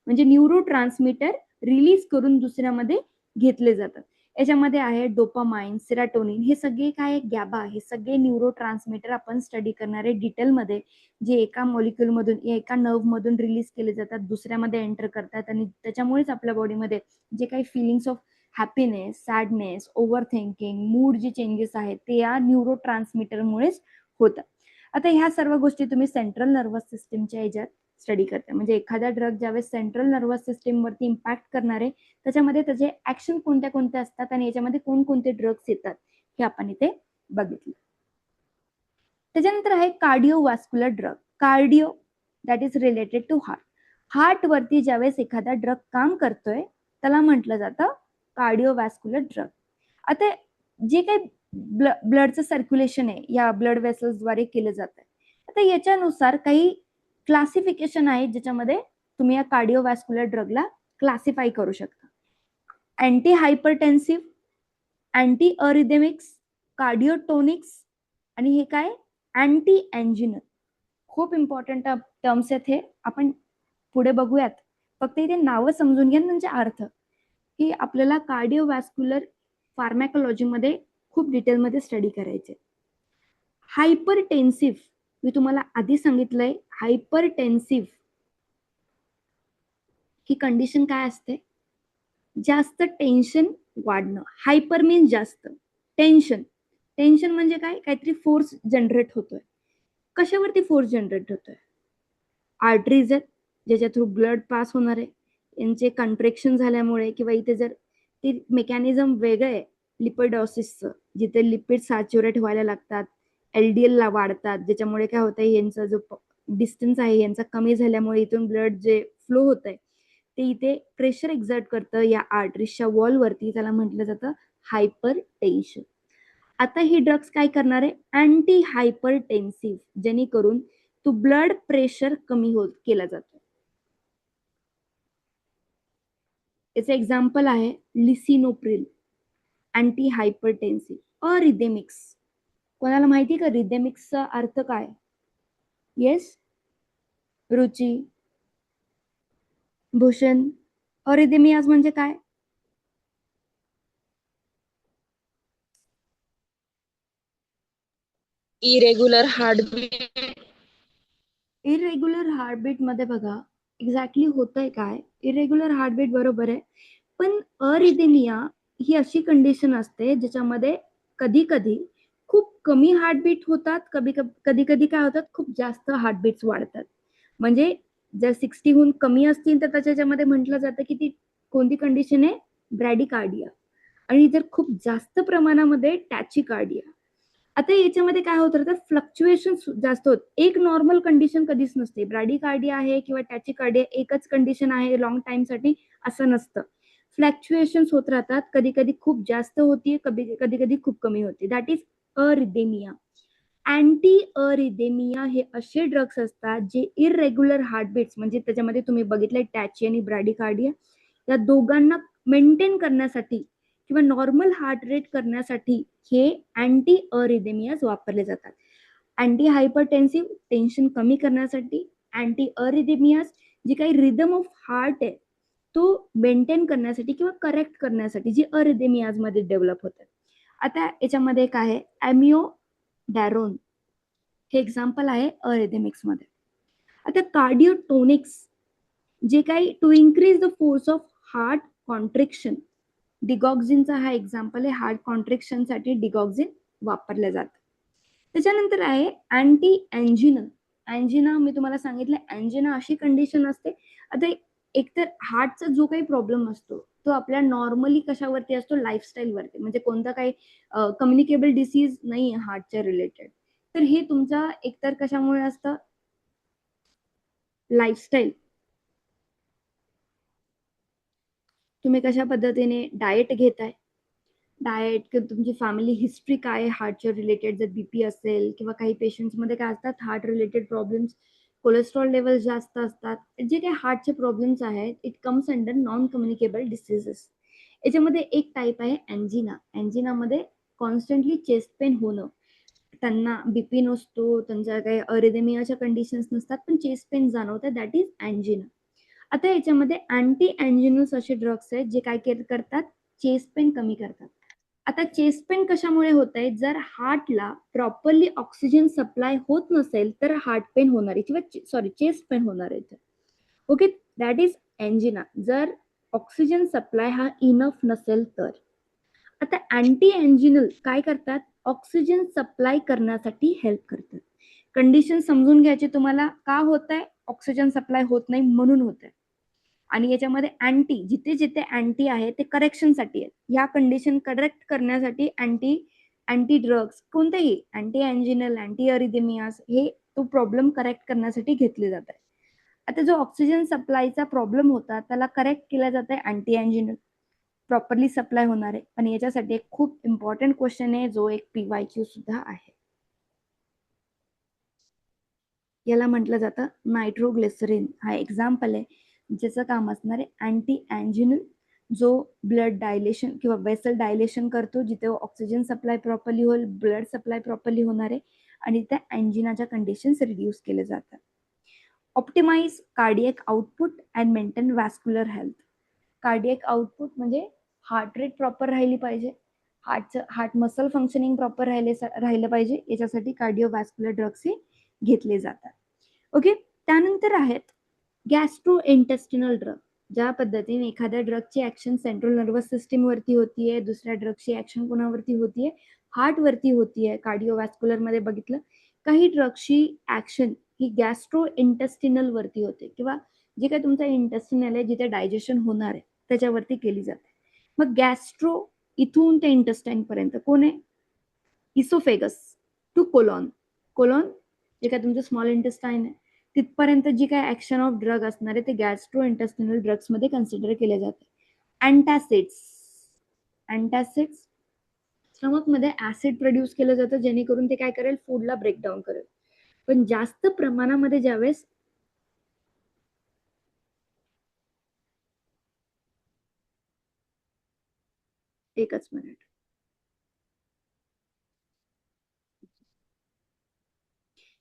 म्हणजे न्यूरो ट्रान्समिटर रिलीज करून दुसऱ्यामध्ये घेतले जातात. याच्यामध्ये आहे डोपामाइन, सेरोटोनिन, हे सगळे काय, गॅबा, हे सगळे न्यूरो ट्रान्समिटर आपण स्टडी करणार आहे डिटेलमध्ये, जे एका मॉलिक्युल मधून, एका नर्व्ह मधून रिलीज केले जातात, दुसऱ्यामध्ये एंटर करतात आणि त्याच्यामुळेच आपल्या बॉडीमध्ये जे काही feelings of happiness, sadness, over thinking, mood जे चेंजेस आहेत ते या न्यूरो ट्रान्समिटरमुळेच होतात. आता ह्या सर्व गोष्टी तुम्ही सेंट्रल नर्वस सिस्टीमच्या याच्यात स्टडी करता. म्हणजे एखादा ड्रग ज्यावेळेस सेंट्रल नर्वस सिस्टीम वरती इम्पॅक्ट करणार आहे त्याच्यामध्ये त्याचे ऍक्शन कोणत्या कोणत्या असतात आणि याच्यामध्ये कोणकोणते ड्रग्स येतात हे आपण इथे बघितलं. त्याच्यानंतर आहे cardiovascular drug. Cardio that is related to heart. Heart वरती ज्यावेळेस एखादा ड्रग काम करतोय त्याला म्हटलं जातं कार्डिओव्हास्क्युलर ड्रग. आता जे काही ब्लडचं सर्क्युलेशन आहे या ब्लड वेसल्स द्वारे केलं जातं. आता याच्यानुसार काही क्लासिफिकेशन आहे ज्याच्यामध्ये तुम्ही या कार्डिओव्हास्क्युलर ड्रगला क्लासिफाय करू शकता. अँटी हायपरटेन्सिव्ह, अँटी अरिथमिक्स, कार्डिओटोनिक्स आणि हे काय, अँटी अँजिनल, खूप इम्पॉर्टंट टर्म्स आहेत हे, आपण पुढे बघूयात. फक्त इथे नावं समजून घ्या म्हणजे अर्थ, की आपल्याला कार्डिओवॅस्क्युलर फार्मॅकोलॉजीमध्ये खूप डिटेलमध्ये स्टडी करायचे. हायपरटेन्सिव्ह, मी तुम्हाला आधी सांगितलंय, हायपरटेन्सिव्ह ही कंडिशन काय असते? जास्त टेन्शन वाढणं. हायपर मीन जास्त, टेन्शन, टेन्शन म्हणजे काय? काहीतरी फोर्स जनरेट होतोय. कशावरती फोर्स जनरेट होतोय? आर्टरीज आहेत ज्याच्या थ्रू ब्लड पास होणार आहे, यांचे कंट्रेक्शन झाल्यामुळे, किंवा इथे जर ते मेकॅनिझम वेगळं आहे लिपिडॉसिसचं, जिथे लिपिड सॅच्युरेट व्हायला लागतात, LDL ला वाढतात, ज्याच्यामुळे काय होतंय, यांचा जो डिस्टन्स आहे यांचा कमी झाल्यामुळे इथून ब्लड जे फ्लो होत आहे ते इथे प्रेशर एक्झर्ट करतं या आर्टरीजच्या वॉलवरती, त्याला म्हटलं जातं हायपर टेन्शन. आता ही ड्रग्स काय करणार आहे? अँटी हायपरटेन्सिव्ह, जेणेकरून तो ब्लड प्रेशर कमी होत केला जातो. याचं एक्झाम्पल आहे लिसिनोप्रिल, अँटी हायपरटेन्सिव्ह. रिदेमिक्स, कोणाला माहिती का रिदेमिक्सचा अर्थ काय? येस, रुची, भूषण, अरिदेमियाज म्हणजे काय? Irregular heartbeat. इरेग्युलर हार्टबीट मध्ये बघा एक्झॅक्टली होतंय काय? इरेग्युलर हार्टबीट बरोबर आहे, पण अरिदेमिया ही अशी कंडिशन असते ज्याच्यामध्ये कधी कधी खूप कमी हार्टबीट होतात, कधी कधी काय होतात, खूप जास्त हार्टबीट्स वाढतात. म्हणजे जर 60हून कमी असतील तर त्याच्यामध्ये म्हटलं जातं की ती कोणती कंडिशन आहे? ब्रॅडिकार्डिया. आणि जर खूप जास्त प्रमाणामध्ये टॅचिकार्डिया. आता याच्यामध्ये काय होत राहतं? फ्लक्च्युएशन जास्त होत. एक नॉर्मल कंडिशन कधीच नसते. ब्रॅडिकार्डिया आहे किंवा टॅचिकार्डिया एकच कंडिशन आहे लॉंग टाइम साठी असं नसतं. फ्लक्च्युएशन्स होत राहतात. कधी कधी खूप जास्त होती, कधी कधी खूप कमी होते. That is arrhythmia. Anti arrhythmia हे असे ड्रग्स असतात जे इरेग्युलर हार्टबीट्स, म्हणजे त्याच्यामध्ये तुम्ही बघितलंय टॅची आणि ब्रॅडिकार्डिया, या दोघांना मेंटेन करण्यासाठी किंवा नॉर्मल हार्ट रेट करण्यासाठी हे अँटी अरिदेमियाज वापरले जातात. अँटी हायपरटेन्सिव्ह टेन्शन कमी करण्यासाठी, अँटी अरिदेमियाज जी काही रिदम ऑफ हार्ट आहे तो मेंटेन करण्यासाठी किंवा करेक्ट करण्यासाठी, जी अरिदेमियाज मध्ये डेव्हलप होतात. आता याच्यामध्ये काय आहे? ॲमिओडॅरोन हे एक्झाम्पल आहे अरिदेमिक्स मध्ये. आता कार्डिओटोनिक्स, जे काही to increase the force of heart contraction, डिगॉक्झिनचा हा एक्झाम्पल आहे. हार्ट कॉन्ट्रिक्शन साठी डिगॉक्झिन वापरलं जातं. त्याच्यानंतर आहे अँटी अँजिना. अँजिना मी तुम्हाला सांगितलं, अँजिना अशी कंडिशन असते, आता एकतर हार्टचा जो काही प्रॉब्लेम असतो तो आपल्या नॉर्मली कशावरती असतो? लाईफस्टाईल वरती, म्हणजे कोणता काही कम्युनिकेबल डिसीज नाही हार्टच्या रिलेटेड. तर हे तुमचा एकतर कशामुळे असतं? लाईफस्टाईल, तुम्ही कशा पद्धतीने डाएट घेताय, डाएट किंवा तुमची फॅमिली हिस्ट्री काय आहे हार्टच्या रिलेटेड, जर बीपी असेल किंवा काही पेशंट्समध्ये काय असतात heart related problems, cholesterol level जास्त असतात, जे काही हार्टचे प्रॉब्लेम्स आहेत it comes under non communicable diseases. याच्यामध्ये एक टाईप आहे अँजिना. अँजिनामध्ये कॉन्स्टंटली चेस्ट पेन होणं, त्यांना बीपी नसतो, त्यांच्या काही अरिदेमियाच्या कंडिशन्स नसतात, पण चेस्ट पेन जाणवतात, दॅट इज अँजिना. आता याच्यामध्ये अँटी अँजिनल्स असे ड्रग्स आहेत जे काय करतात? चेस्ट पेन कमी करतात. आता चेस्ट पेन कशामुळे होत आहे? जर हार्टला प्रॉपरली ऑक्सिजन सप्लाय होत नसेल तर हार्ट पेन होणार आहे किंवा सॉरी चेस्ट पेन होणार आहे. ओके, दॅट इज अँजिना, जर ऑक्सिजन सप्लाय हा इनफ नसेल तर. आता अँटी अँजिनल काय करतात? ऑक्सिजन सप्लाय करण्यासाठी हेल्प करतात. कंडिशन समजून घ्यायची तुम्हाला, का होत आहे? ऑक्सिजन सप्लाय होत नाही म्हणून होत आहे. आणि याच्यामध्ये अँटी, जिथे जिथे अँटी आहे ते करेक्शनसाठी आहे. ह्या कंडिशन करेक्ट करण्यासाठी अँटी ड्रग्स कोणतेही अँटी अँजिनल, अँटी अरिदेमियास हे तो प्रॉब्लेम करेक्ट करण्यासाठी घेतले जात आहे. आता जो ऑक्सिजन सप्लायचा प्रॉब्लेम होता त्याला करेक्ट केला जात आहे अँटी अँजिनल, प्रॉपरली सप्लाय होणार आहे. पण याच्यासाठी एक खूप इम्पॉर्टंट क्वेश्चन आहे जो एक PYQ सुद्धा आहे. याला म्हटलं जातं नायट्रोग्लिसरीन. हा एक्झाम्पल आहे ज्याचं काम असणार आहे अँटी अँजिनल, जो ब्लड डायलेशन किंवा वेसल डायलेशन करतो, जिथे ऑक्सिजन सप्लाय प्रॉपरली होईल, ब्लड सप्लाय प्रॉपरली होणार आहे. आणि त्या अँजिनाच्या कंडिशन्स रिड्यूस केले जातात. Optimize cardiac output and maintain vascular health. Cardiac output म्हणजे हार्ट रेट प्रॉपर राहिली पाहिजे, हार्ट मसल फंक्शनिंग प्रॉपर राहिलं पाहिजे, याच्यासाठी कार्डिओवॅस्क्युलर ड्रग्स हे घेतले जातात. ओके, त्यानंतर आहेत गॅस्ट्रो इंटेस्टिनल ड्रग. ज्या पद्धतीने एखाद्या ड्रगची ऍक्शन सेंट्रल नर्वस सिस्टीम वरती होतीये, दुसऱ्या ड्रगची ऍक्शन कोणावरती होतीये, हार्ट वरती होतीये. कार्डिओवॅस्क्युलर मध्ये बघितलं काही ड्रगची ऍक्शन ही गॅस्ट्रो इंटेस्टिनल वरती होते, किंवा जे काही तुमचा इंटेस्टिनल आहे जिथे डायजेशन होणार आहे त्याच्यावरती केली जाते. मग गॅस्ट्रो इथून ते इंटेस्टाईन पर्यंत कोण आहे? Oesophagus to colon. कोलॉन जे काय तुमचं स्मॉल इंटेस्टाईन आहे तिथपर्यंत जी काय ऍक्शन ऑफ ड्रग असणार आहे ते गॅस्ट्रो इंटेस्टिनल ड्रग्स मध्ये कन्सिडर केले जाते. अँटासिड्स. अँटासिड्स स्टमक मध्ये ऍसिड प्रोड्यूस केलं जातं जेणेकरून ते काय करेल, फूडला ब्रेकडाऊन करेल. पण जास्त प्रमाणामध्ये ज्यावेळेस एकच मिनिट,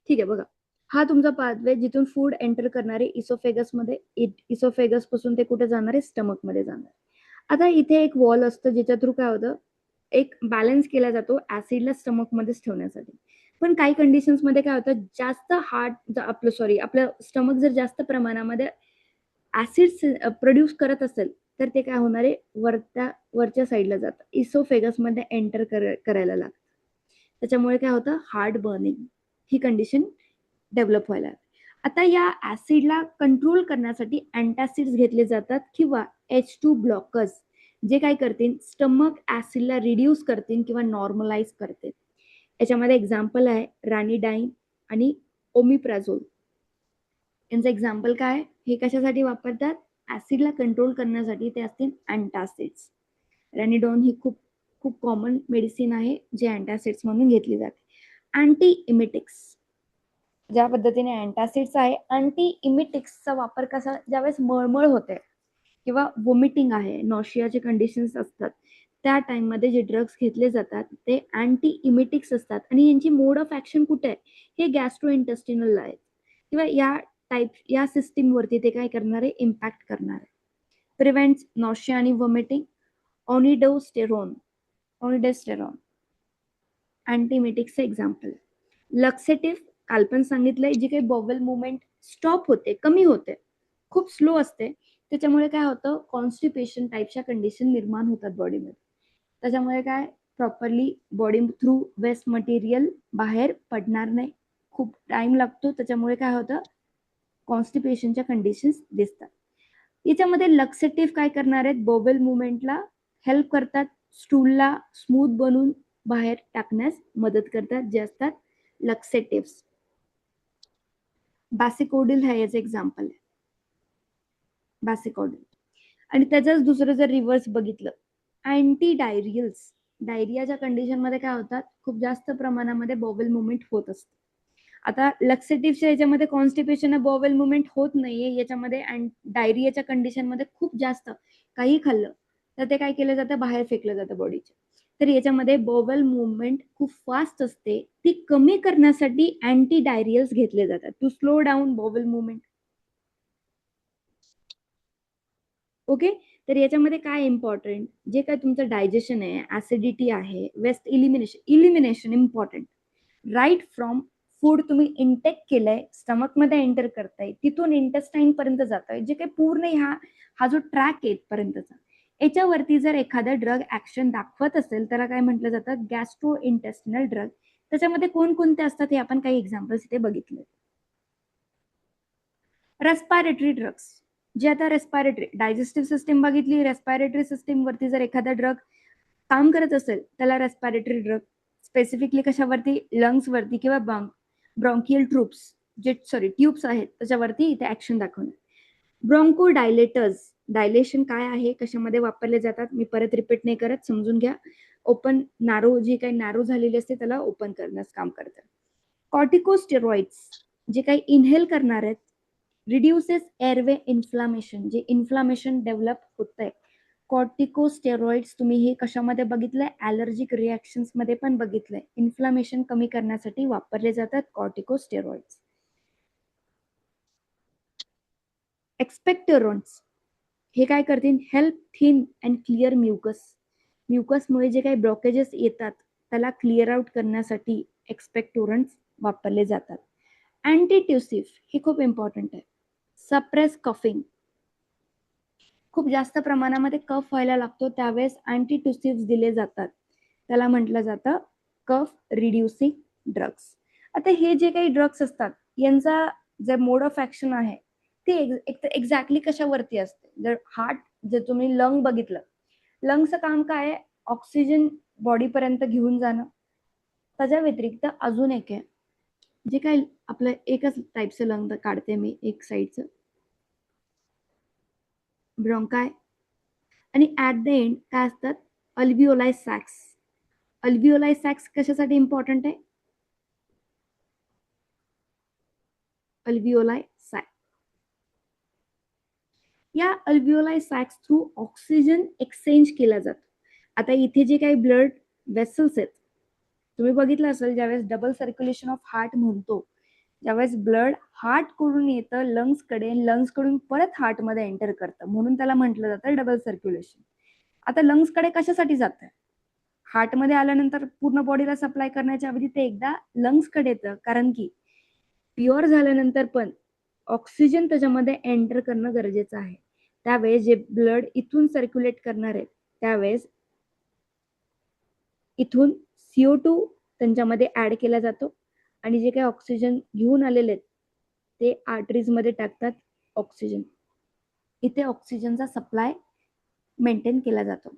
ठीक आहे बघा, हा तुमचा पाथवे जिथून फूड एंटर करणारे इसोफेगस मध्ये, इसोफेगस पासून ते कुठे जाणार आहे, स्टमक मध्ये जाणार. आता इथे एक वॉल असतं ज्याच्या थ्रू काय होतं, एक बॅलन्स केला जातो ऍसिडला स्टमक मध्येच ठेवण्यासाठी. पण काही कंडिशन्स मध्ये काय होतं, जास्त आपलं स्टमक जर जास्त प्रमाणामध्ये ऍसिड प्रोड्यूस करत असेल तर ते काय होणार आहे, वरच्या साईडला जातं, इसोफेगस मध्ये एंटर करायला लागतं. त्याच्यामुळे काय होतं, हार्ट बर्निंग ही कंडिशन डेव्हलप व्हायला. आता या ऍसिडला कंट्रोल करण्यासाठी अँटासिड्स घेतले जातात किंवा H2 ब्लॉकर्स, जे काय करतील, स्टमक ऍसिडला रिड्यूस करतील किंवा नॉर्मलाइज करतील. याच्यामध्ये एक्झाम्पल आहे रॅनिडाइन आणि ओमिप्राझोल. यांचं एक्झाम्पल काय, हे कशासाठी वापरतात, ऍसिडला कंट्रोल करण्यासाठी ते असतील अँटासिड्स. रॅनिडॉन ही खूप खूप कॉमन मेडिसिन आहे जे अँटासिड्स म्हणून घेतली जाते. अँटी इमिटिक्स, ज्या पद्धतीने अँटासिड्स आहे, अँटी इमिटिक्सचा वापर कसा, ज्यावेळेस मळमळ होते किंवा वॉमिटिंग आहे, नॉशियाचे कंडिशन्स असतात, त्या टाइम मध्ये जे ड्रग्स घेतले जातात ते अँटी इमिटिक्स असतात आणि यांची मोड ऑफ ऍक्शन कुठे आहे, हे गॅस्ट्रो इंटेस्टिनल आहे किंवा या सिस्टीम वरती ते काय करणार आहे, इम्पॅक्ट करणार आहे. प्रिव्हेंट्स नॉशिया आणि वॉमिटिंग. ऑनिडोस्टेरॉन अँटीमिटिक्सचं एक्झाम्पल. लक्सेटिव्ह, काल पण सांगितलंय, जी काही बॉवेल मुवमेंट स्टॉप होते, कमी होते, खूप स्लो असते, त्याच्यामुळे काय होतं, कॉन्स्टिपेशन टाईपच्या कंडिशन निर्माण होतात बॉडीमध्ये. त्याच्यामुळे काय, properly body through waste material बाहेर पडणार नाही, खूप टाइम लागतो, त्याच्यामुळे काय होतं, कॉन्स्टिपेशनच्या कंडिशन्स दिसतात. याच्यामध्ये लक्सेटिव्ह काय करणार आहेत, बॉवेल मुवमेंटला हेल्प करतात, स्टूलला स्मूथ बनवून बाहेर टाकण्यास मदत करतात, जे असतात लक्सेटिव्ह. बॅसिकोडिल हा याचं एक्झाम्पल आहे, बॅसिकोडिल. आणि त्याचंच दुसरं जर रिव्हर्स बघितलं, अँटी डायरियल्स. डायरियाच्या कंडिशन मध्ये काय होतात, खूप जास्त प्रमाणामध्ये बॉवेल मुवमेंट होत असते. आता लक्सेटिव्हच्या याच्यामध्ये कॉन्स्टिपेशन बॉवेल मुवमेंट होत नाहीये, याच्यामध्ये डायरियाच्या कंडिशन मध्ये खूप जास्त काही खाल्लं तर ते काय केलं जातं, बाहेर फेकलं जातं बॉडीच्या. तर याच्यामध्ये बॉवेल मुवमेंट खूप फास्ट असते, ती कमी करण्यासाठी अँटी डायरियल्स घेतले जातात to slow down bowel movement. Okay, तर याच्यामध्ये काय इम्पॉर्टंट, जे काय तुमचं डायजेशन आहे, ऍसिडिटी आहे, waste elimination important. Right from food तुम्ही इंटेक केलंय, स्टमक मध्ये एंटर करताय, तिथून इंटेस्टाईन पर्यंत जाताय, जे काही पूर्ण हा जो ट्रॅक आहे पर्यंतचा, याच्यावरती जर एखादा ड्रग ऍक्शन दाखवत असेल त्याला काय म्हटलं जातं, गॅस्ट्रो इंटेस्टिनल ड्रग. त्याच्यामध्ये कोणकोणते असतात हे आपण काही एक्झाम्पल्स इथे बघितले. रेस्पिरेटरी ड्रग्स, जे आता रेस्पिरेटरी, डायजेस्टिव्ह सिस्टीम बघितली, रेस्पिरेटरी सिस्टीम वरती जर एखादा ड्रग काम करत असेल त्याला रेस्पिरेटरी ड्रग. स्पेसिफिकली कशावरती, लंग्स वरती किंवा ब्रॉन्कियल ट्यूब्स आहेत त्याच्यावरती इथे ऍक्शन दाखवणार. ब्रॉन्को डायलेटर्स, डायलेशन काय आहे, कशामध्ये वापरले जातात, मी परत रिपीट नाही करत, समजून घ्या. ओपन नॅरो, जी काही नॅरो झालेली असते त्याला ओपन करण्यास काम करतात. कॉर्टिकोस्टेरॉइड्स, जे काही इनहेल करणार आहेत, रिड्युसेस एअरवे इन्फ्लामेशन, जे इन्फ्लामेशन डेव्हलप होत आहे कॉर्टिकोस्टेरॉइड्स तुम्ही हे कशामध्ये बघितलंय? ॲलर्जिक रिॲक्शन्स मध्ये पण बघितलंय. इन्फ्लामेशन कमी करण्यासाठी वापरले जातात कॉर्टिकोस्टेरॉइड्स. एक्सपेक्टोरन्स हे काय करतील? Help thin and clear mucus. म्युकसमुळे जे काही ब्लॉकेजेस येतात त्याला क्लिअर आउट करण्यासाठी एक्सपेक्टोरंट्स वापरले जातात. अँटीट्युसिव्ह हे खूप इम्पॉर्टंट आहे. सप्रेस कफिंग, खूप जास्त प्रमाणामध्ये कफ व्हायला लागतो त्यावेळेस अँटीट्युसिव्ह दिले जातात. त्याला म्हटलं जातं कफ रिड्युसिंग ड्रग्स. आता हे जे काही ड्रग्स असतात यांचा जे मोड ऑफ ऍक्शन आहे ते एक्झॅक्टली कशावरती असते? जर हार्ट, जर तुम्ही लंग बघितलं, लंगचं काम काय आहे? ऑक्सिजन बॉडीपर्यंत घेऊन जाणं. त्याच्या व्यतिरिक्त अजून एक आहे, जे काही आपलं एकच टाईपचं लंग काढते मी, एक साईडचं ब्रॉन्काय, आणि ऍट द एंड काय असतात? अल्व्हिओलाय सॅक्स. अल्व्हिओलाय सॅक्स कशासाठी इम्पॉर्टंट आहे? अल्व्हिओलाय सॅक, या अल्व्हिओलाय सॅक्स थ्रू ऑक्सिजन एक्सचेंज केला जातो. आता इथे जे काही ब्लड वेसल्स आहेत, तुम्ही बघितलं असेल ज्यावेळेस डबल सर्क्युलेशन ऑफ हार्ट म्हणतो, ज्यावेळेस ब्लड हार्ट कडून येतं लंग्स कडे, लंग्स कडून परत हार्ट मध्ये एंटर करतं, म्हणून त्याला म्हटलं जातं डबल सर्क्युलेशन. आता लंग्स कडे कशासाठी जातं? हार्ट मध्ये आल्यानंतर पूर्ण बॉडीला सप्लाय करण्याच्या ऐवजी ते एकदा लंग्स कडे येतं, कारण की प्युअर झाल्यानंतर पण ऑक्सिजन त्याच्यामध्ये एंटर करणं गरजेचं आहे. त्यावेळेस जे ब्लड इथून सर्क्युलेट करणार आहे त्यावेळेस इथून CO2 त्यांच्यामध्ये ऍड केला जातो आणि जे काही ऑक्सिजन घेऊन आलेले आहेत ते आर्टरीज मध्ये टाकतात ऑक्सिजन. इथे ऑक्सिजनचा सप्लाय मेंटेन केला जातो.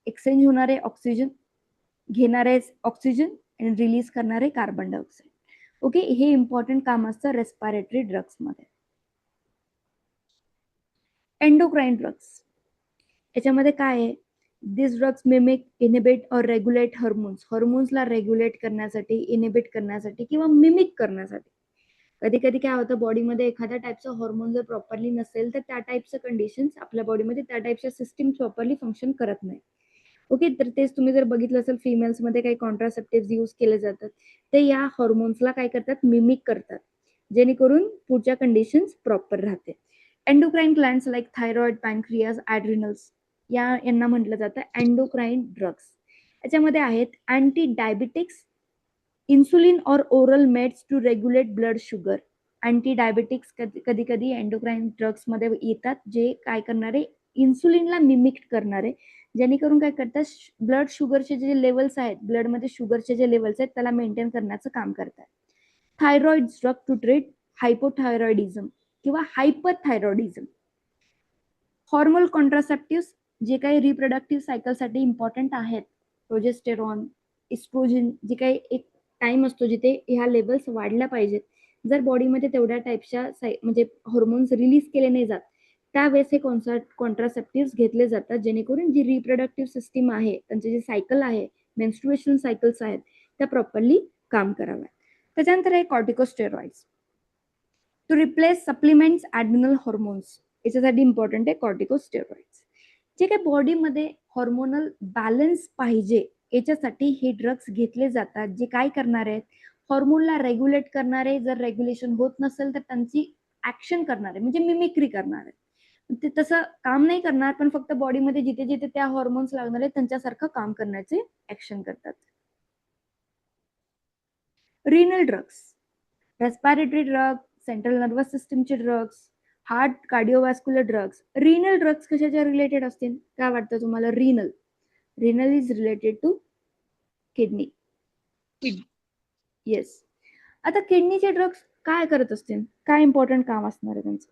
एक्सचेंज होणारे ऑक्सिजन, घेणारे ऑक्सिजन आणि रिलीज करणारे कार्बन डायऑक्साईड. ओके, हे इम्पॉर्टंट काम असतं रेस्पिरेटरी ड्रग्स मध्ये. एंडोक्राइन ड्रग्स, याच्यामध्ये काय आहे? दिस ड्रग्स मिमिक, इनिबिट और रेग्युलेट हार्मोन्स. हार्मोन्सला रेग्युलेट करण्यासाठी, इनिबिट करण्यासाठी किंवा मिमिक करण्यासाठी. कधी कधी काय होतं, बॉडीमध्ये एखाद्या टाईपचं हॉर्मोन जर प्रॉपरली नसेल तर त्या टाईपचं कंडिशन्स आपल्या बॉडीमध्ये, त्या टाईपच्या सिस्टीम प्रॉपरली फंक्शन करत नाही. ओके, तर तेच तुम्ही जर बघितलं असेल फिमेल्समध्ये काही कॉन्ट्रासेप्टिव्ह यूज केले जातात, ते या हॉर्मोन्सला काय करतात? मिमिक करतात, जेणेकरून पुढच्या कंडिशन्स प्रॉपर राहते. Endocrine glands like thyroid, pancreas, adrenals, यांना म्हटलं जातं एंडोक्राइन ड्रग्स. याच्यामध्ये आहेत अँटी डायबिटिक्स, इन्सुलिन और oral meds to regulate blood sugar. Anti diabetics कधी कधी एंडोक्राइन ड्रग्स मध्ये येतात, जे काय करणारे? इन्सुलिनला मिमिक करणारे, जेणेकरून काय करतात? ब्लड शुगरचे जे लेवल्स आहेत, ब्लडमध्ये शुगरचे जे लेवल्स आहेत त्याला मेंटेन करण्याचं काम करतात. Thyroid drug to treat hypothyroidism किंवा हायपरथायरॉइडिझम. हॉर्मोन कॉन्ट्रासेप्टिव्ह जे काही रिप्रोडक्टिव्ह सायकलसाठी इम्पॉर्टंट आहेत, प्रोजेस्टेरॉन, इस्ट्रोजन, जे काही एक टाइम असतो जिथे ह्या लेवल्स वाढल्या पाहिजेत. जर बॉडीमध्ये तेवढ्या टाईपच्या म्हणजे हॉर्मोन्स रिलीज केले नाही जात, त्यावेळेस हे कॉन्ट्रासेप्टिव्ह घेतले जातात, जेणेकरून जी रिप्रोडक्टिव्ह सिस्टीम आहे, त्यांचे जे सायकल आहे, मेन्स्ट्रुएशन सायकल्स आहेत, त्या प्रॉपरली काम कराव्या. त्याच्यानंतर आहे corticosteroids to replace supplements adrenal hormones. याच्यासाठी इम्पॉर्टंट आहे कॉर्टिकोस्टेरॉइड्स. जे काही बॉडीमध्ये हॉर्मोनल बॅलन्स पाहिजे याच्यासाठी हे ड्रग्स घेतले जातात, जे काय करणार आहेत? हॉर्मोनला रेग्युलेट करणारे. जर रेग्युलेशन होत नसेल तर त्यांची ऍक्शन करणारे, म्हणजे मिमिक्री करणारे. ते तसं काम नाही करणार, पण फक्त बॉडीमध्ये जिथे जिथे त्या हॉर्मोन्स लागणार आहेत त्यांच्यासारखं काम करण्याचे ऍक्शन करतात. Renal drugs, respiratory drug, central nervous सिस्टमचे drugs, heart cardiovascular drugs. Renal drugs कशाच्या रिलेटेड असतील? काय वाटतं तुम्हाला? Renal, renal is related to kidney. Yes. आता किडनीचे ड्रग्स काय करत असतील? काय इम्पॉर्टंट काम असणार आहे त्यांचं?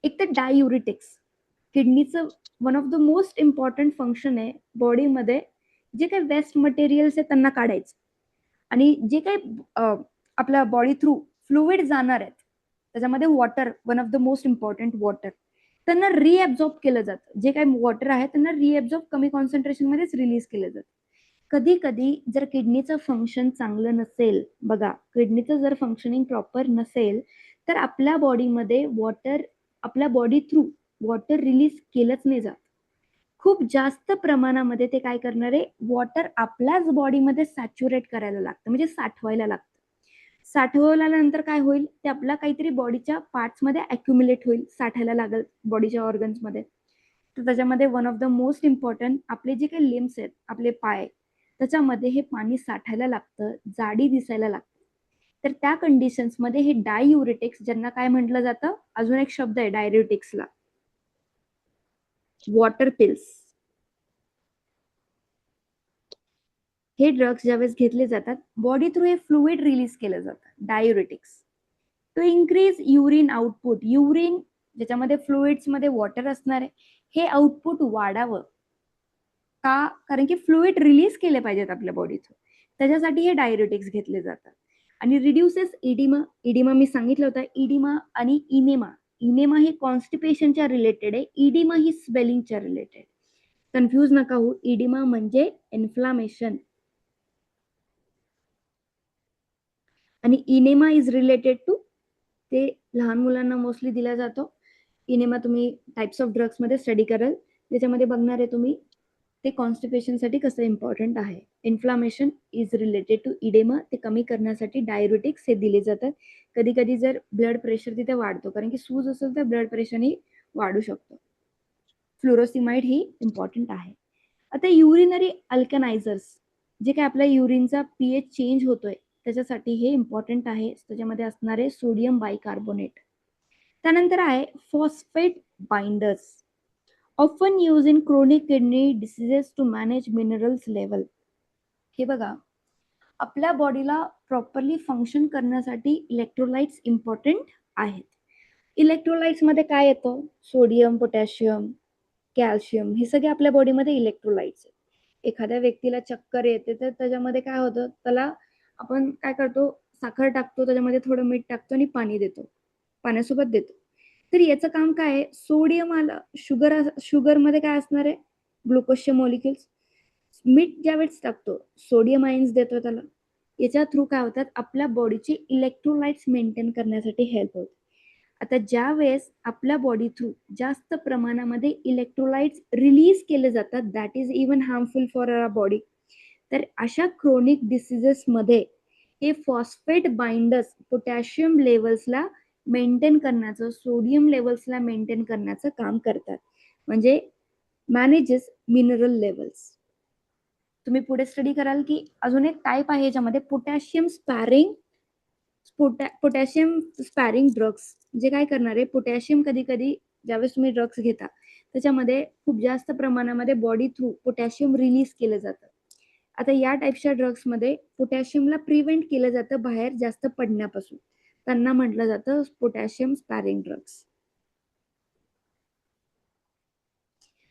एक तर डाययुरिटिक्स. किडनीचं one of the most important function आहे बॉडीमध्ये जे काही वेस्ट मटेरियल्स आहे त्यांना काढायचं, आणि जे काही आपल्या बॉडी थ्रू फ्लुइड जाणार आहेत त्याच्यामध्ये water, one of the most important water, त्यांना रिअब्झॉर्ब केलं जातं. जे काही वॉटर आहे त्यांना रिअब्झॉर्ब कमी कॉन्सन्ट्रेशन मध्येच रिलीज केलं जातं. कधी कधी जर किडनीचं फंक्शन चांगलं नसेल, बघा, किडनीचं जर फंक्शनिंग प्रॉपर नसेल तर आपल्या बॉडीमध्ये वॉटर, आपल्या बॉडी थ्रू वॉटर रिलीज केलंच नाही जात. खूप जास्त प्रमाणामध्ये ते काय करणार आहे, वॉटर आपल्याच बॉडीमध्ये सॅच्युरेट करायला लागतं, म्हणजे साठवायला लागतं. साठवल्यानंतर काय होईल, ते आपला काहीतरी बॉडीच्या पार्ट्समध्ये अक्युमुलेट होईल, साठायला लागेल बॉडीच्या ऑर्गन्समध्ये. तर त्याच्यामध्ये one of the most important आपले जे काही लिम्स आहेत, आपले पाय, त्याच्यामध्ये हे पाणी साठायला लागतं, जाडी दिसायला लागते. तर त्या कंडिशन्समध्ये हे डाययुरेटिक्स, ज्यांना काय म्हटलं जातं, अजून एक शब्द आहे डाययुरेटिक्सला, वॉटर पिल्स. हे ड्रग्स ज्यावेळेस घेतले जातात, बॉडी थ्रू हे फ्लुइड रिलीज केलं जातं, diuretics, to increase urine output. Urine ज्याच्यामध्ये फ्लुइड्स मध्ये वॉटर असणार आहे, हे आउटपुट वाढावं का, कारण की फ्लुइड रिलीज केले पाहिजेत आपल्या बॉडीतून, त्याच्यासाठी हे डाययुरेटिक्स घेतले जातात. आणि रिड्युसेस इडिमा. इडिमा मी सांगितलं होतं, इडिमा आणि इनेमा. इनेमा ही कॉन्स्टिपेशनच्या रिलेटेड आहे, इडिमा ही स्वेलिंगच्या रिलेटेड. कन्फ्यूज नका हो, इडिमा म्हणजे इन्फ्लामेशन आणि इनेमा इज रिलेटेड टू, ते लहान मुलांना मोस्टली दिला जातो. इनेमा तुम्ही टाइप्स ऑफ ड्रग्स मध्ये स्टडी कराल, त्याच्यामध्ये बघणार आहे तुम्ही ते कॉन्स्टिपेशन साठी कसं इम्पॉर्टंट आहे. इन्फ्लामेशन इज रिलेटेड टू इडेमा, ते कमी करण्यासाठी डाययुरेटिक्स हे दिले जातात. कधी कधी जर ब्लड प्रेशर तिथे वाढतो, कारण की सूज असेल तर ब्लड प्रेशरही वाढू शकतो. फ्लोरोसिमाइड ही इम्पॉर्टंट आहे. आता युरिनरी अल्कनायझर्स, जे काय आपल्या युरिनचा पीएच चेंज होतोय, त्याच्यासाठी हे इम्पॉर्टंट आहे. त्याच्यामध्ये असणारे सोडियम बायकार्बोनेट. त्यानंतर आहे phosphate binders, often use in chronic kidney diseases to manage minerals level. हे बघा, आपल्या बॉडीला प्रॉपरली फंक्शन करण्यासाठी इलेक्ट्रोलाइट्स इम्पॉर्टंट आहेत. इलेक्ट्रोलाइट्स मध्ये काय येतं, सोडियम, पोटॅशियम, कॅल्शियम, हे सगळे आपल्या बॉडीमध्ये इलेक्ट्रोलाइट्स आहेत. एखाद्या व्यक्तीला चक्कर येते तर त्याच्यामध्ये काय होतं, त्याला आपण काय करतो, साखर टाकतो, त्याच्यामध्ये थोडं मीठ टाकतो आणि पाणी देतो, पाण्यासोबत देतो. तर याचं काम काय आहे, सोडियम आलं, शुगर मध्ये काय असणार आहे, ग्लुकोजचे मॉलिक्युल्स. मीठ ज्यावेळेस टाकतो, सोडियम आयन्स देतो त्याला. याच्या थ्रू काय होतात, आपल्या बॉडीची इलेक्ट्रोलाइट्स मेंटेन करण्यासाठी हेल्प होते. आता ज्या वेळेस आपल्या बॉडी थ्रू जास्त प्रमाणामध्ये इलेक्ट्रोलाइट्स रिलीज केले जातात, that is even harmful for our body. तर अशा क्रोनिक डिसीजेस मध्ये हे फॉस्फेट बाइंडर्स पोटॅशियम लेवल्सला मेंटेन करण्याचं, सोडियम लेवल्सला मेंटेन करण्याचं काम करतात, म्हणजे मॅनेजेस मिनरल लेवल्स. तुम्ही पुढे स्टडी कराल की अजून एक टाईप आहे याच्यामध्ये, potassium sparring, potassium sparing drugs. जे काय करणार आहे, पोटॅशियम कधी कधी ज्यावेळेस तुम्ही ड्रग्स घेता, त्याच्यामध्ये खूप जास्त प्रमाणामध्ये बॉडी थ्रू पोटॅशियम रिलीज केलं जातं. आता या टाईपच्या ड्रग्समध्ये पोटॅशियमला प्रिव्हेंट केलं जातं बाहेर जास्त पडण्यापासून, त्यांना म्हटलं जातं potassium sparing drugs.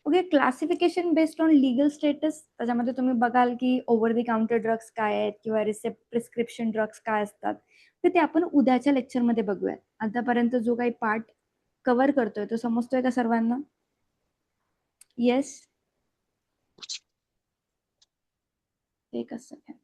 Okay, classification based on legal status. त्याच्यामध्ये तुम्ही बघाल की ओव्हर द काउंटर ड्रग्स काय आहेत किंवा प्रिस्क्रिप्शन ड्रग्स काय असतात, तर ते आपण उद्याच्या लेक्चरमध्ये बघूयात. आतापर्यंत जो काही पार्ट कव्हर करतोय तो समजतोय का सर्वांना? येस, एक सेकंड.